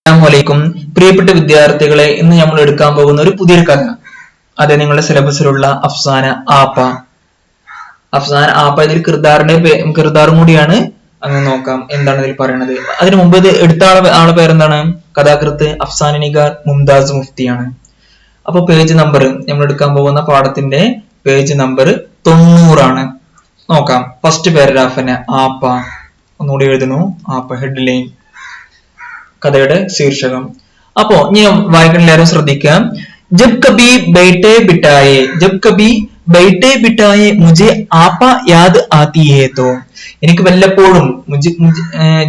അസ്സലാമലൈക്കും പ്രിയപ്പെട്ട വിദ്യാർത്ഥികളെ, ഇന്ന് നമ്മൾ എടുക്കാൻ പോകുന്ന ഒരു പുതിയൊരു കഥ. അത് നിങ്ങളുടെ സിലബസിലുള്ള അഫ്സാന ആപ്പ. ഇതിൽ കിർദാറും കൂടിയാണ്. അങ്ങ് നോക്കാം എന്താണ് ഇതിൽ പറയുന്നത്. അതിനു മുമ്പ് ഇത് എടുത്ത ആളെ പേരെന്താണ്? കഥാകൃത്ത് അഫ്സാന നിഗാർ മുംതാസ് മുഫ്തിയാണ്. അപ്പൊ പേജ് നമ്പർ, നമ്മൾ എടുക്കാൻ പോകുന്ന പാഠത്തിന്റെ പേജ് നമ്പർ 90 ആണ്. നോക്കാം. ഫസ്റ്റ് പാരഗ്രാഫിന് ആപ്പ ഒന്നുകൂടി എഴുതുന്നു. ആപ്പ ഹെഡ്ലൈൻ, കഥയുടെ ശീർഷകം. അപ്പോ ഇനി വായിക്കാൻ എല്ലാവരും ശ്രദ്ധിക്കാം. ജബ് കബി ബൈഠേ ബിഠായേ മുझे ആപ്പ യാദ് ആതി ഹേ തോ, എനിക്ക് വല്ലപ്പോഴും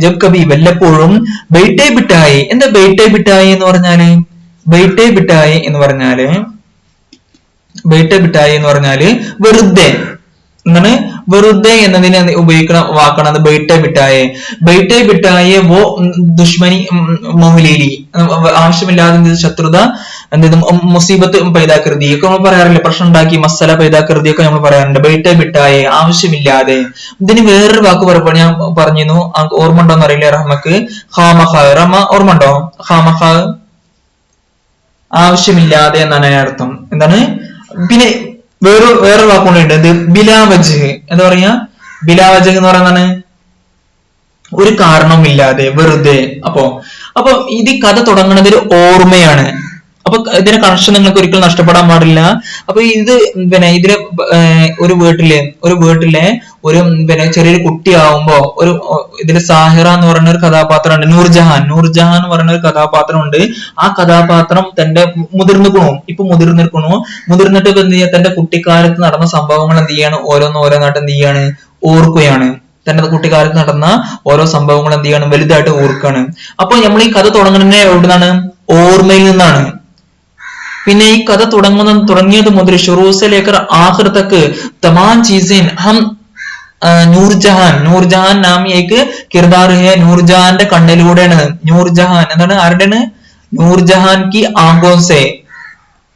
ജബ് കബി വല്ലപ്പോഴും ബൈഠേ ബിഠായേ. എന്താ ബൈഠേ ബിഠായേ എന്ന് പറഞ്ഞാല്? ബൈഠേ ബിഠായേ എന്ന് പറഞ്ഞാല് വെറുതെ എന്താണ്? വെറുതെ എന്നതിന് ഉപയോഗിക്കുന്ന വാക്കാണ് ബൈഠേ ബിഠായേ വോ ദുഷ്മനി മോഹലീലി, ആവശ്യമില്ലാതെ ശത്രുത, മുസീബത്ത് പൈതാക്കൃതി ഒക്കെ നമ്മൾ പറയാറില്ലേ? പ്രശ്നം ഉണ്ടാക്കി മസല പൈതാക്കൃതി ഒക്കെ നമ്മൾ പറയാറുണ്ട്. ബൈഠേ ബിഠായേ ആവശ്യമില്ലാതെ. ഇതിന് വേറൊരു വാക്ക് പറയപ്പോൾ ഞാൻ പറഞ്ഞിരുന്നു, ഓർമ്മ ഉണ്ടോന്ന് അറിയില്ല റഹ്മക്ക്. ഖാമഖ, റമ ഓർമ്മ ഉണ്ടോ? ഖാമഖ ആവശ്യമില്ലാതെ എന്നാണ് അർത്ഥം. എന്താണ്? പിന്നെ വേറൊരു വാക്കുകളുണ്ട്. ഇത് ബിലാവജ് എന്താ പറയാ? ബിലാവജ് എന്ന് പറയുന്നതാണ് ഒരു കാരണമില്ലാതെ, വെറുതെ. അപ്പൊ ഇത് കഥ തുടങ്ങുന്നത് ഒരു ഓർമ്മയാണ്. അപ്പൊ ഇതിന്റെ കണക്ഷൻ നിങ്ങൾക്ക് ഒരിക്കലും നഷ്ടപ്പെടാൻ പാടില്ല. അപ്പൊ ഇത് ഇതിലെ ഒരു വീട്ടിലെ ഒരു ചെറിയൊരു കുട്ടിയാവുമ്പോ ഇതില് സാഹിറ എന്ന് പറയുന്ന ഒരു കഥാപാത്രമുണ്ട്. നൂർജഹാൻ എന്ന് പറയുന്ന ഒരു കഥാപാത്രമുണ്ട്. ആ കഥാപാത്രം തന്റെ മുതിർന്നിട്ട് എന്ത് ചെയ്യാ? തന്റെ കുട്ടിക്കാലത്ത് നടന്ന സംഭവങ്ങൾ എന്ത് ചെയ്യാണ്? ഓരോന്നായിട്ട് എന്ത് ചെയ്യാണ്? ഓർക്കുകയാണ്. തന്റെ കുട്ടിക്കാലത്ത് നടന്ന ഓരോ സംഭവങ്ങൾ എന്ത് ചെയ്യാണ്? വലുതായിട്ട് ഓർക്കാണ്. അപ്പൊ നമ്മൾ ഈ കഥ തുടങ്ങുന്നത് എവിടുന്നാണ്? ഓർമ്മയിൽ നിന്നാണ്. പിന്നെ ഈ കഥ തുടങ്ങിയത് മുതൽ ഷുറൂസെ ലേക്കർ ആഖിർ തക്ക് തമാം ചീസേൻ ഹം നൂർജഹാൻ നാം ഏക്ക് കിർദാർ ഹേ. നൂർജഹാന്റെ കണ്ണിലൂടെയാണ്. നൂർജഹാൻ എന്താണ്? ആരുടെയാണ്? നൂർജഹാൻ കി ആങ്കോസെ,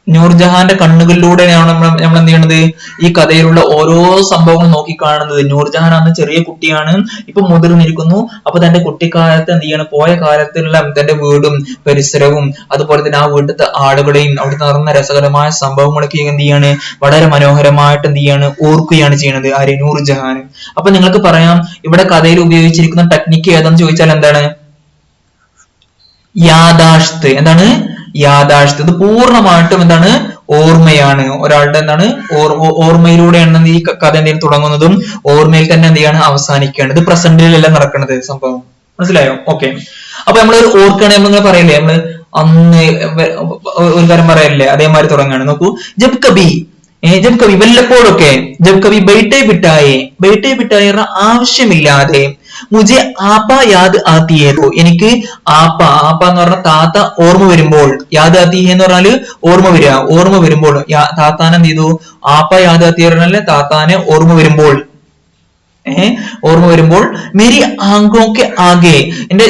നൂർജഹാന്റെ കണ്ണുകളിലൂടെയാണ് നമ്മൾ എന്ത് ചെയ്യണത്? ഈ കഥയിലുള്ള ഓരോ സംഭവങ്ങൾ നോക്കിക്കാണുന്നത്. നൂർജഹാൻ അന്ന് ചെറിയ കുട്ടിയാണ്, ഇപ്പൊ മുതിർന്നിരിക്കുന്നു. അപ്പൊ തന്റെ കുട്ടിക്കാലത്ത് എന്ത് ചെയ്യണം? പോയ കാലത്തുള്ള തന്റെ വീടും പരിസരവും അതുപോലെ തന്നെ ആ വീട്ടിലത്തെ ആളുകളെയും അവിടുത്തെ നടന്ന രസകരമായ സംഭവങ്ങളൊക്കെ എന്ത് ചെയ്യാണ്? വളരെ മനോഹരമായിട്ട് എന്ത് ചെയ്യാണ്? ഓർക്കുകയാണ് ചെയ്യണത്. ആര്? നൂർജഹാൻ. അപ്പൊ നിങ്ങൾക്ക് പറയാം, ഇവിടെ കഥയിൽ ഉപയോഗിച്ചിരിക്കുന്ന ടെക്നിക്ക് ഏതാന്ന് ചോദിച്ചാൽ എന്താണ്? യാദാഷ്ത്. എന്താണ്? യാദാഷ്ത്. ഇത് പൂർണ്ണമായിട്ടും എന്താണ്? ഓർമ്മയാണ്. ഒരാളുടെ എന്താണ്? ഓർമ്മയിലൂടെയാണ് ഈ കഥ എന്തെങ്കിലും തുടങ്ങുന്നതും ഓർമ്മയിൽ തന്നെ എന്ത് ചെയ്യാണ്? അവസാനിക്കുകയാണ്. ഇത് പ്രസന്റിലല്ല നടക്കുന്നത് സംഭവം. മനസ്സിലായോ? ഓക്കെ. അപ്പൊ നമ്മൾ ഓർക്കുകയാണെങ്കിൽ നമ്മൾ പറയല്ലേ, നമ്മള് അന്ന് ഒരു കാര്യം പറയല്ലേ, അതേമാതിരി തുടങ്ങുകയാണ്. നോക്കൂ. ജബ് കബി വല്ലപ്പോഴൊക്കെ. ജബ് കബി ബൈഠേ ബിഠായേ ആവശ്യമില്ലാതെ. മുझे ആപ്പ യാദ് ആതി ഹേ തോ, എനിക്ക് ആപ്പ എന്ന് പറഞ്ഞ താത്ത ഓർമ്മ വരുമ്പോൾ. യാദ് ആതി ഹേ എന്ന് പറഞ്ഞാല് ഓർമ്മ വരുമ്പോൾ താത്താനെ എന്ത് ചെയ്തു? ആപ്പ യാദ് ആതി പറഞ്ഞാല് താത്താനെ ഓർമ്മ വരുമ്പോൾ മേരി ആങ്കോ കെ ആകെ, എന്റെ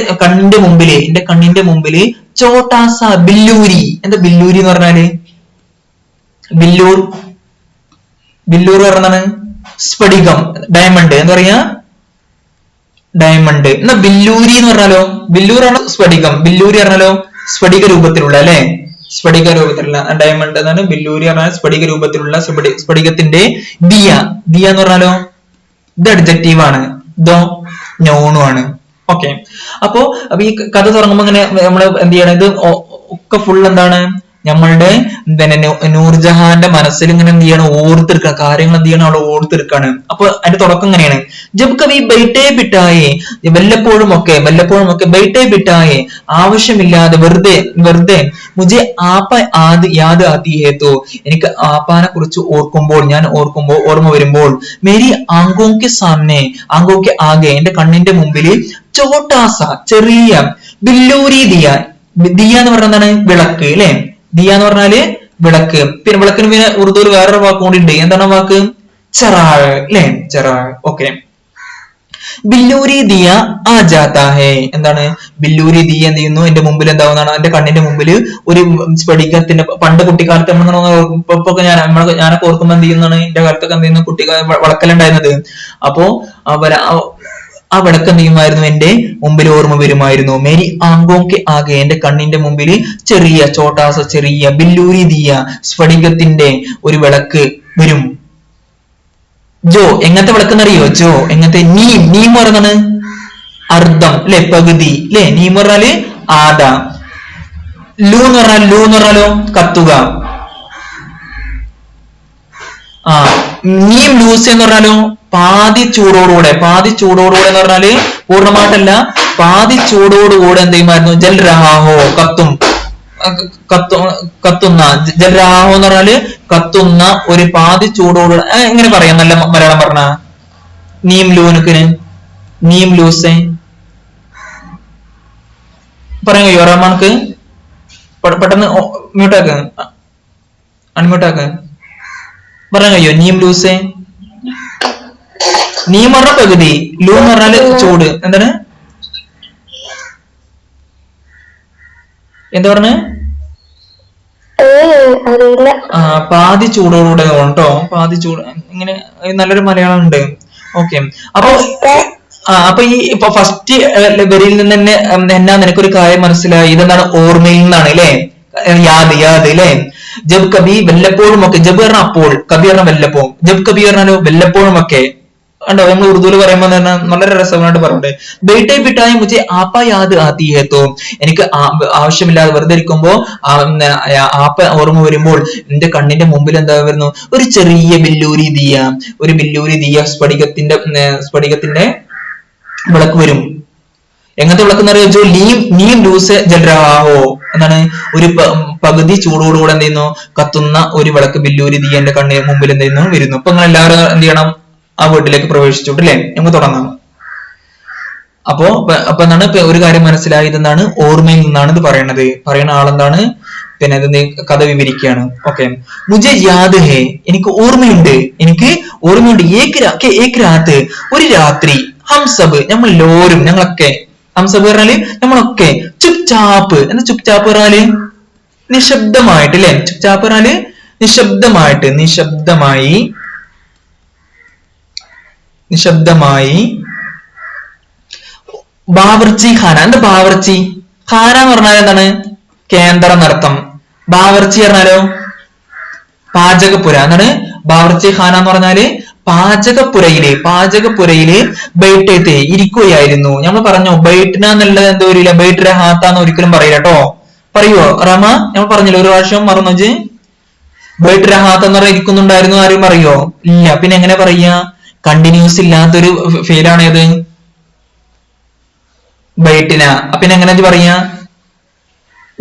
കണ്ണിന്റെ മുമ്പില് ചോട്ടാസ ബില്ലൂരി. എന്താ ബില്ലൂരി എന്ന് പറഞ്ഞാല്? ബില്ലൂർ പറഞ്ഞാണ് സ്ഫടികം, ഡയമണ്ട്. എന്താ പറയാ? ഡയമണ്ട്. എന്നാ ബില്ലൂരി എന്ന് പറഞ്ഞാലോ? ബില്ലൂറാണ് സ്ഫടികം. ബില്ലൂരി പറഞ്ഞാലോ? സ്ഫടിക രൂപത്തിലുള്ള, അല്ലെ? സ്ഫടിക രൂപത്തിലുള്ള ഡയമണ്ട് എന്നാണ് ബില്ലൂരി പറഞ്ഞാൽ. സ്ഫടിക രൂപത്തിലുള്ള സ്ഫടികത്തിന്റെ ദിയ എന്ന് പറഞ്ഞാലോ? ഇത് അഡ്ജക്റ്റീവ് ആണ്, ഇതോ നൗണും ആണ്. ഓക്കെ. അപ്പൊ ഈ കഥ തുടങ്ങുമ്പോ ഇങ്ങനെ നമ്മള് എന്ത് ചെയ്യണം? ഇത് ഒക്കെ ഫുൾ എന്താണ്? നമ്മളുടെ നൂർജഹാന്റെ മനസ്സിൽ ഇങ്ങനെ എന്ത് ചെയ്യണം? ഓർത്തെടുക്കുക. കാര്യങ്ങൾ എന്ത് ചെയ്യണം? അവിടെ ഓർത്തെടുക്കാണ്. അപ്പൊ അതിന്റെ തുടക്കം ഇങ്ങനെയാണ്. ജബ് കബി ബൈഠേ ബിഠായേ, വല്ലപ്പോഴും ഒക്കെ ബൈഠേ ബിഠായേ ആവശ്യമില്ലാതെ, വെറുതെ. മുझे ആപ്പ യാദ് ആതി ഹേ തോ, എനിക്ക് ആപ്പാനെ കുറിച്ച് ഓർമ്മ വരുമ്പോൾ. മേരി ആങ്കോ കെ ആകെ, എന്റെ കണ്ണിന്റെ മുമ്പില് ചോട്ടാസ ചെറിയ ബില്ലൂരി ദിയ എന്ന് പറഞ്ഞ എന്താണ്? വിളക്ക്, അല്ലെ? ദിയ എന്ന് പറഞ്ഞാല് വിളക്ക്. പിന്നെ വിളക്കിന് പിന്നെ ഉറുദുവിൽ വേറൊരു വാക്ക് കൂടി ഉണ്ട്. എന്താണ് വാക്ക്? ചെറാഴ്, അല്ലെ? ചെറാഴ്. ഓക്കെ. ബില്ലൂരി ദിയ ആ ജാത്താ ഹേ. എന്താണ്? ബില്ലൂരി ദിയ എന്ത് ചെയ്യുന്നു? എന്റെ മുമ്പിൽ എന്താവുന്നതാണ്? എന്റെ കണ്ണിന്റെ മുമ്പിൽ ഒരു സ്ഫടികത്തിന്റെ, പണ്ട് കുട്ടിക്കാലത്ത് ഇപ്പൊക്കെ ഞാനൊക്കെ ഓർക്കുമ്പോ എന്ത് ചെയ്യുന്നതാണ്? എന്റെ കാലത്തൊക്കെ എന്ത് ചെയ്യുന്നു? വിളക്കലുണ്ടായിരുന്നത്. അപ്പോ ആ വിളക്ക് എന്ത് ചെയ്യുമായിരുന്നു, എന്റെ മുമ്പിൽ ഓർമ്മ വരുമായിരുന്നു. മേരി ആങ്കോങ്കെ ആകെ, എന്റെ കണ്ണിന്റെ മുമ്പിൽ ചെറിയ ചോട്ടാസ, ചെറിയ ബില്ലൂരി ദിയ, സ്ഫടികത്തിന്റെ ഒരു വിളക്ക് വരും. ജോ എങ്ങനത്തെ വിളക്കെന്നറിയോ? ജോ എങ്ങനത്തെ? നീം പറഞ്ഞാണ് അർദ്ധം അല്ലെ, പകുതി അല്ലെ. നീം പറഞ്ഞാല് ആദ. ലൂ എന്ന് പറഞ്ഞാലോ കത്തുക. നീം ലൂസ് എന്ന് പറഞ്ഞാലോ പാതി ചൂടോടുകൂടെ. പാതി ചൂടോടുകൂടെ എന്ന് പറഞ്ഞാല് പൂർണ്ണമായിട്ടല്ല, പാതി ചൂടോടുകൂടെ എന്ത് ചെയ്യുമായിരുന്നു, ജൽ രഹാഹോ കത്തും, കത്തുന്ന. ജൽ രഹാഹോ എന്ന് പറഞ്ഞാല് കത്തുന്ന ഒരു പാതി ചൂടോടുകൂടെ. എങ്ങനെ പറയാം നല്ല മലയാളം പറഞ്ഞ? നീം ലൂനുക്കിന് നീം ലൂസെ പറയാൻ കഴിയോ റഹ്മാൻക്ക്? പെട്ടെന്ന് മ്യൂട്ടാക്ക്, അൺമ്യൂട്ടാക്ക്. പറയാൻ കഴിയോ നീം ലൂസെ? നീം പറഞ്ഞ പകുതി, ലൂ എന്ന് പറഞ്ഞാല് ചൂട്. എന്താണ് എന്താ പറഞ്ഞ? പാതി ചൂടോടുകൂടെ കേട്ടോ, പാതി ചൂട്. ഇങ്ങനെ നല്ലൊരു മലയാളം ഉണ്ട്. ഓക്കെ, അപ്പൊ ഈ ഇപ്പൊ ഫസ്റ്റ് വരിയിൽ നിന്ന് തന്നെ എന്നാ നിനക്കൊരു കാര്യം മനസ്സിലായി, ഇതെന്താണ് ഓർമ്മയിൽ നിന്നാണ് അല്ലെ. യാദ് അല്ലെ. ജബ് കബി വല്ലപ്പോഴും ഒക്കെ. ജബ് പറഞ്ഞ അപ്പോൾ, കബി പറഞ്ഞ വല്ലപ്പോഴും. ജബ് കബി പറഞ്ഞാലോ വല്ലപ്പോഴും ഒക്കെ. കണ്ടോ, നമ്മൾ ഉറുദുവിൽ പറയുമ്പോൾ തന്നെ വളരെ രസമായിട്ട് പറഞ്ഞിട്ട്, ബേട്ടെ പിട്ടായി മുझे ആപ്പ യാദ് ആത്തി ഹേ തോ, എനിക്ക് ആവശ്യമില്ലാതെ വെറുതെ ഇരിക്കുമ്പോ ആപ്പ ഓർമ്മ വരുമ്പോൾ എന്റെ കണ്ണിന്റെ മുമ്പിൽ എന്താ വരുന്നു, ഒരു ചെറിയ ബില്ലൂരി ദിയ, ഒരു ബില്ലൂരി ദിയ, സ്ഫടികത്തിന്റെ വിളക്ക് വരും. എങ്ങനത്തെ വിളക്ക് എന്ന് അറിയോ? ജോ നീം ലൂസ് ജൽ രഹാഹോ എന്നാണ്, ഒരു പകുതി ചൂടോടുകൂടെ എന്ത് ചെയ്യുന്നു, കത്തുന്ന ഒരു വിളക്ക് ബില്ലൂരി ദിയ എന്റെ കണ്ണിന് മുമ്പിൽ എന്ത് ചെയ്യുന്നു, വരുന്നു. അപ്പൊ നിങ്ങൾ എല്ലാവരും എന്ത് ചെയ്യണം, ആ വീട്ടിലേക്ക് പ്രവേശിച്ചിട്ട് അല്ലെ, നമുക്ക് തുടങ്ങാം. അപ്പൊ എന്താണ് ഒരു കാര്യം മനസ്സിലായത്, എന്താണ് ഓർമ്മയിൽ നിന്നാണ് ഇത് പറയണത്. പറയുന്ന ആളെന്താണ്, പിന്നെ ഇത് കഥ വിവരിക്കുകയാണ്. ഓക്കെ, മുझे യാദ് ഹേ, എനിക്ക് ഓർമ്മയുണ്ട്, എനിക്ക് ഓർമ്മയുണ്ട്. ഏക് രാത്ത്, ഒരു രാത്രി, ഹംസബ് നമ്മളെല്ലാവരും, ഞങ്ങളൊക്കെ. ഹംസബ് പറഞ്ഞാല് നമ്മളൊക്കെ. ചുപ് ചാപ്പ്, എന്താ ചുപ് ചാപ്പ് പറഞ്ഞാല് നിശബ്ദമായിട്ട് അല്ലെ. ചുപ് ചാപ്പ് പറഞ്ഞാല് നിശബ്ദമായിട്ട്, നിശബ്ദമായി. ബാവർച്ചി ഖാന, എന്താ ബാവർച്ചി ഖാന എന്ന് പറഞ്ഞാൽ എന്താണ്, കേന്ദ്രം എന്നർത്ഥം. ബാവർച്ചി പറഞ്ഞാലോ പാചകപ്പുര. എന്താണ് ബാവർച്ചി ഖാന എന്ന് പറഞ്ഞാല്? പാചകപ്പുരയില് ബൈറ്റത്തെ ഇരിക്കുകയായിരുന്നു. നമ്മൾ പറഞ്ഞു ബൈറ്റ്ന എന്നുള്ളത് എന്താ വരില്ല, ബൈറ്റ് രഹാത്താന്ന് ഒരിക്കലും പറയില്ല കേട്ടോ. പറയുവോ റമ? നമ്മൾ പറഞ്ഞില്ല ഒരു പ്രാവശ്യം, മറന്നു. ബൈറ്റ് രഹാത്ത എന്ന് പറഞ്ഞാൽ ഇരിക്കുന്നുണ്ടായിരുന്നു, ആരും പറയോ? ഇല്ല. പിന്നെ എങ്ങനെ പറയാ? കണ്ടിന്യൂസ് ഇല്ലാത്തൊരു ഫെയിലാണ് ഏത്? ബൈറ്റിന. പിന്നെ എങ്ങനെ പറയാ?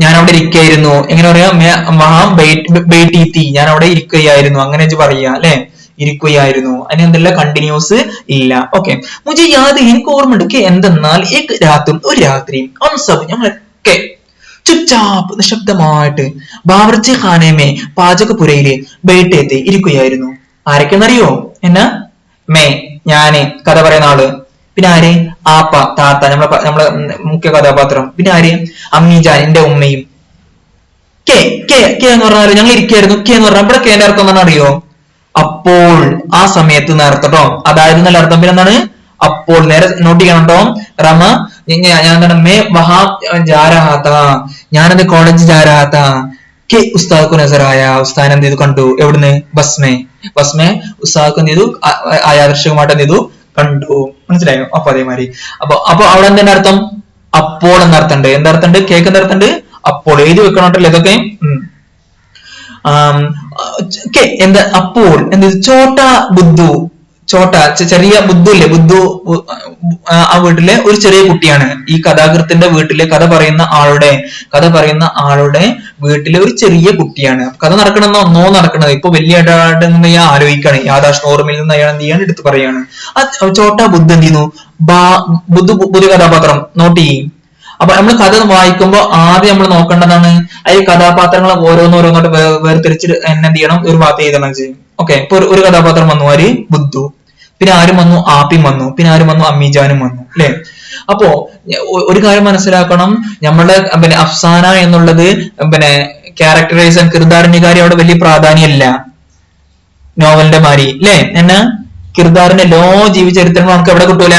ഞാൻ അവിടെ ഇരിക്കുകയായിരുന്നു. എങ്ങനെ പറയാ? ഞാൻ അവിടെ ഇരിക്കുകയായിരുന്നു, അങ്ങനെ പറയാ അല്ലെ. ഇരിക്കുകയായിരുന്നു, അതിന് എന്തല്ല കണ്ടിന്യൂസ് ഇല്ല. ഓക്കെ, മുझे യാദ്, എനിക്ക് ഓർമ്മയുണ്ട്. എന്തെന്നാൽ ഏക് രാത്തും, ഒരു രാത്രി, ഹംസബ് ഞങ്ങളൊക്കെ, ചുപ്ചാപ്പ് നിശബ്ദമായിട്ട്, ബാവർച്ചി ഖാനമേ പാചകപ്പുരയില്, ബൈറ്റത്തെ ഇരിക്കുകയായിരുന്നു. ആരൊക്കെന്നറിയോ? എന്നാ ഞാന്, കഥ പറയുന്ന ആള്. പിന്നെ ആര്? ആപ്പ താത്ത, നമ്മളെ മുഖ്യ കഥാപാത്രം. പിന്നെ ആര്? അമ്മീജാൻ എന്റെ ഉമ്മയും. കെ എന്ന് പറഞ്ഞാൽ ഞങ്ങൾ ഇരിക്കായിരുന്നു. കെ എന്ന് പറഞ്ഞാൽ ഇവിടെ കേന്റെ അർത്ഥം എന്താണ് അറിയോ? അപ്പോൾ, ആ സമയത്ത് നേരത്തട്ടോ, അതായത് നല്ല അർത്ഥം. പിന്നെ എന്താണ്? അപ്പോൾ. നേരെ നോട്ട് ചെയ്യണം കേട്ടോ റമ. ഞാൻ എന്താണ് വഹാ ജാരഹാത്ത, ഞാനത് കോളേജ് ജാരഹാത്ത. കെ ഉസ്താദ് നസറായ, ഉസ്താദ് എന്ത് ചെയ്തു കണ്ടു. എവിടുന്ന്? ബസ്മേ ഉസ്താദ് എന്ത് ചെയ്തു, ആദർശകമായിട്ട് എന്ത് ചെയ്തു കണ്ടു. മനസ്സിലായോ? അപ്പൊ അതേമാതിരി അപ്പൊ അവിടെ എന്തെന്റെ അർത്ഥം? അപ്പോൾ എന്നർത്ഥമുണ്ട്. എന്തർത്ഥമുണ്ട്? കേക്ക് എന്തർത്ഥമുണ്ട്? അപ്പോൾ. എഴുതി വെക്കണോട്ടല്ലോ ഇതൊക്കെ. എന്താ അപ്പോൾ എന്ത്? ചോട്ടാ ബുദ്ധു, ചെറിയ ബുദ്ധു ഇല്ലേ, ബുദ്ധു ആ വീട്ടിലെ ഒരു ചെറിയ കുട്ടിയാണ്. ഈ കഥാകൃത്തിന്റെ വീട്ടിലെ കഥ പറയുന്ന ആളുടെ വീട്ടിലെ ഒരു ചെറിയ കുട്ടിയാണ്. കഥ നടക്കണമെന്നോ നടക്കണത് ഇപ്പൊ വലിയ ഇടപാട് ഞാൻ ആലോചിക്കാണ്. യാഥാർത്ഥ ഓർമ്മയിൽ നിന്ന് അയാൾ എന്ത് ചെയ്യാണ്, എടുത്ത് പറയാണ്. ആ ചോട്ടാ ബുദ്ധ എന്ത് ചെയ്യുന്നു, പുതിയ കഥാപാത്രം നോട്ട് ചെയ്യും. അപ്പൊ നമ്മൾ കഥ വായിക്കുമ്പോൾ ആദ്യം നമ്മൾ നോക്കേണ്ടതാണ് ഈ കഥാപാത്രങ്ങളെ ഓരോന്നോരോന്നോട്ട് വേർതിരിച്ച് എന്ത് ചെയ്യണം, ഒരു ഭാഗത്ത് എഴുതണം ചെയ്യും. ഓക്കെ, ഇപ്പൊ ഒരു കഥാപാത്രം വന്നു, ആര്? ബുദ്ധു. പിന്നെ ആരും വന്നു? ആപ്പിം വന്നു. പിന്നെ ആരും വന്നു? അമ്മീജാനും വന്നു അല്ലെ. അപ്പോ ഒരു കാര്യം മനസ്സിലാക്കണം, നമ്മളുടെ പിന്നെ അഫ്സാന എന്നുള്ളത് പിന്നെ ക്യാരക്ടറൈസേഷൻ, കിർദാറിന്റെ കാര്യം അവിടെ വലിയ പ്രാധാന്യമല്ല നോവലിന്റെ മാതിരി അല്ലെ. എന്നാ കിർദാറിന്റെ എല്ലാ ജീവചരിത്രങ്ങളും നമുക്ക് എവിടെ കിട്ടൂല?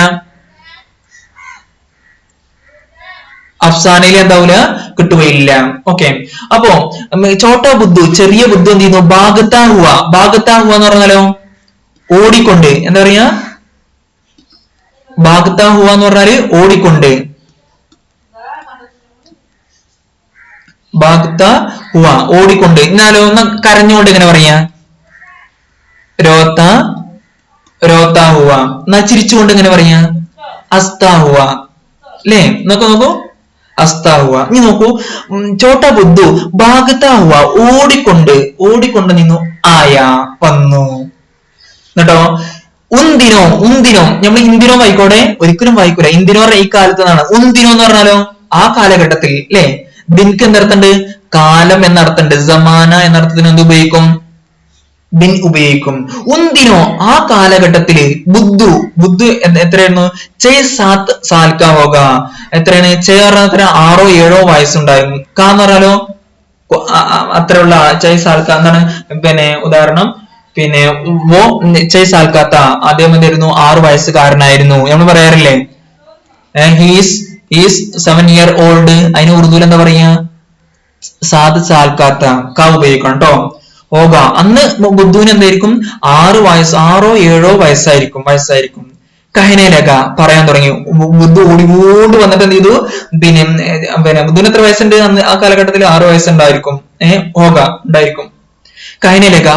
അഫ്സാനയിൽ എന്താവൂല, കിട്ടുകയില്ല. ഓക്കെ. അപ്പോ ചോട്ടാ ബുദ്ധു, ചെറിയ ബുദ്ധു എന്ത് ചെയ്യുന്നു, ഭാഗത്താ ഹുവ. ഭാഗത്താ ഹുവ എന്ന് പറഞ്ഞാലോ ഓടിക്കൊണ്ട്. എന്താ പറയാ, ഭാഗത്താ ഹുവ എന്ന് പറഞ്ഞാല് ഓടിക്കൊണ്ട്. ഭാഗത്താ ഹുവ ഓടിക്കൊണ്ട്. എന്നാലോ ഒന്ന് കരഞ്ഞുകൊണ്ട് എങ്ങനെ പറയാ, രോത്ത രോത്താ ഹുവ. എന്നാ ചിരിച്ചുകൊണ്ട് എങ്ങനെ പറയാ, അസ്താ ഹുവ. അല്ലേ, നോക്കൂ അസ്താ ഹുവ. ഇനി നോക്കൂ, ചോട്ടാ ബുദ്ധു ഭാഗത്താ ഹുവ ഓടിക്കൊണ്ട് നിന്നു, ആയ വന്നു. കേട്ടോ, ഉന്തിനോ നമ്മൾ ഇന്തിനോ വായിക്കോടെ, ഒരിക്കലും വായിക്കൂല. ഇന്തിനോ ഈ കാലത്ത് നിന്നാണ്. ഉന്തിനോ എന്ന് പറഞ്ഞാലോ ആ കാലഘട്ടത്തിൽ. അല്ലെ, ദിൻക്ക് എന്തർത്ഥമുണ്ട്, കാലം എന്നർത്ഥമുണ്ട്. സമാന എന്നർത്ഥത്തിന് എന്ത് ഉപയോഗിക്കും, ബിൻ ഉപയോഗിക്കും. ഉന്തിനോ ആ കാലഘട്ടത്തില് ബുദ്ധു എത്രയായിരുന്നു, സാത്ത് സാൽക്ക ഹോഗ. എത്രയാണ്, എത്ര 6-7 വയസ്സുണ്ടായിരുന്നു. എന്ന് പറഞ്ഞാലോ അത്രയുള്ള സാൽക്ക എന്താണ്, പിന്നെ ഉദാഹരണം, പിന്നെ വോ സാൽക്കാത്ത അദ്ദേഹം എന്തായിരുന്നു, 6 വയസ്സുകാരനായിരുന്നു നമ്മൾ പറയാറില്ലേ. He's 7 year old. അതിന് ഉറുദുവിൽ എന്താ പറയാ, സാത് സാൽക്കാത്ത ക ഉപയോഗിക്കണം കേട്ടോ. ഹോഗ അന്ന് ബുദ്ധുവിന് എന്തായിരിക്കും, 6-7 വയസ്സായിരിക്കും. കഹനേലക പറയാൻ തുടങ്ങി. ബുദ്ധു ഓടിക്കൊണ്ട് വന്നിട്ട് എന്ത് ചെയ്തു, പിന്നെ ബുദ്ധുവിന് എത്ര വയസ്സുണ്ട് അന്ന് ആ കാലഘട്ടത്തിൽ, 6 വയസ്സുണ്ടായിരിക്കും. ഹോഗ ഉണ്ടായിരിക്കും. കഹനേലക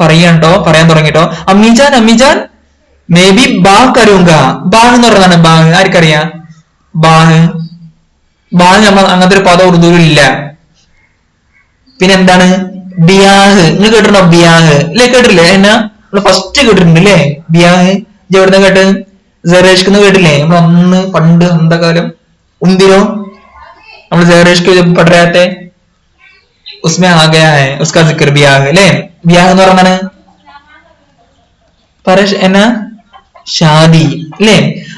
പറയാണ്ടോ, പറയാൻ തുടങ്ങിട്ടോ. അമ്മിജാൻ മേ ബി ബാ കരുങ്ക. ബാഹ് എന്ന് പറഞ്ഞതാണ്. ബാഹ് ആർക്കറിയാം, ബാഹ് നമ്മൾ അങ്ങനത്തെ ഒരു പദം ഉറുദുവിൽ ഇല്ല. പിന്നെ എന്താണ്, ബിയാഹ്. നിങ്ങൾ കേട്ടിട്ടുണ്ടോ ബിയാഹ്? അല്ലെ, കേട്ടില്ലേ? എന്നാ നമ്മള് ഫസ്റ്റ് കേട്ടിട്ടുണ്ട് അല്ലേ ബിയാഹ്. എവിടുന്ന കേട്ട്, സെറേഷ്ക്ക് കേട്ടില്ലേ നമ്മൾ അന്ന് പണ്ട് എന്താ കാലം. ഉന്തിനോ നമ്മൾ സെറേഷ്ക്ക് പഠരാത്തെ ഉസ്മേ ആ ഗയാ ഹൈ ഉസ്കാ സിക്ർ ബിയാഹ്. അല്ലെ, ബിയാഹ് എന്ന് പറഞ്ഞാണ് എന്നാ ഷാദി. അല്ലേ,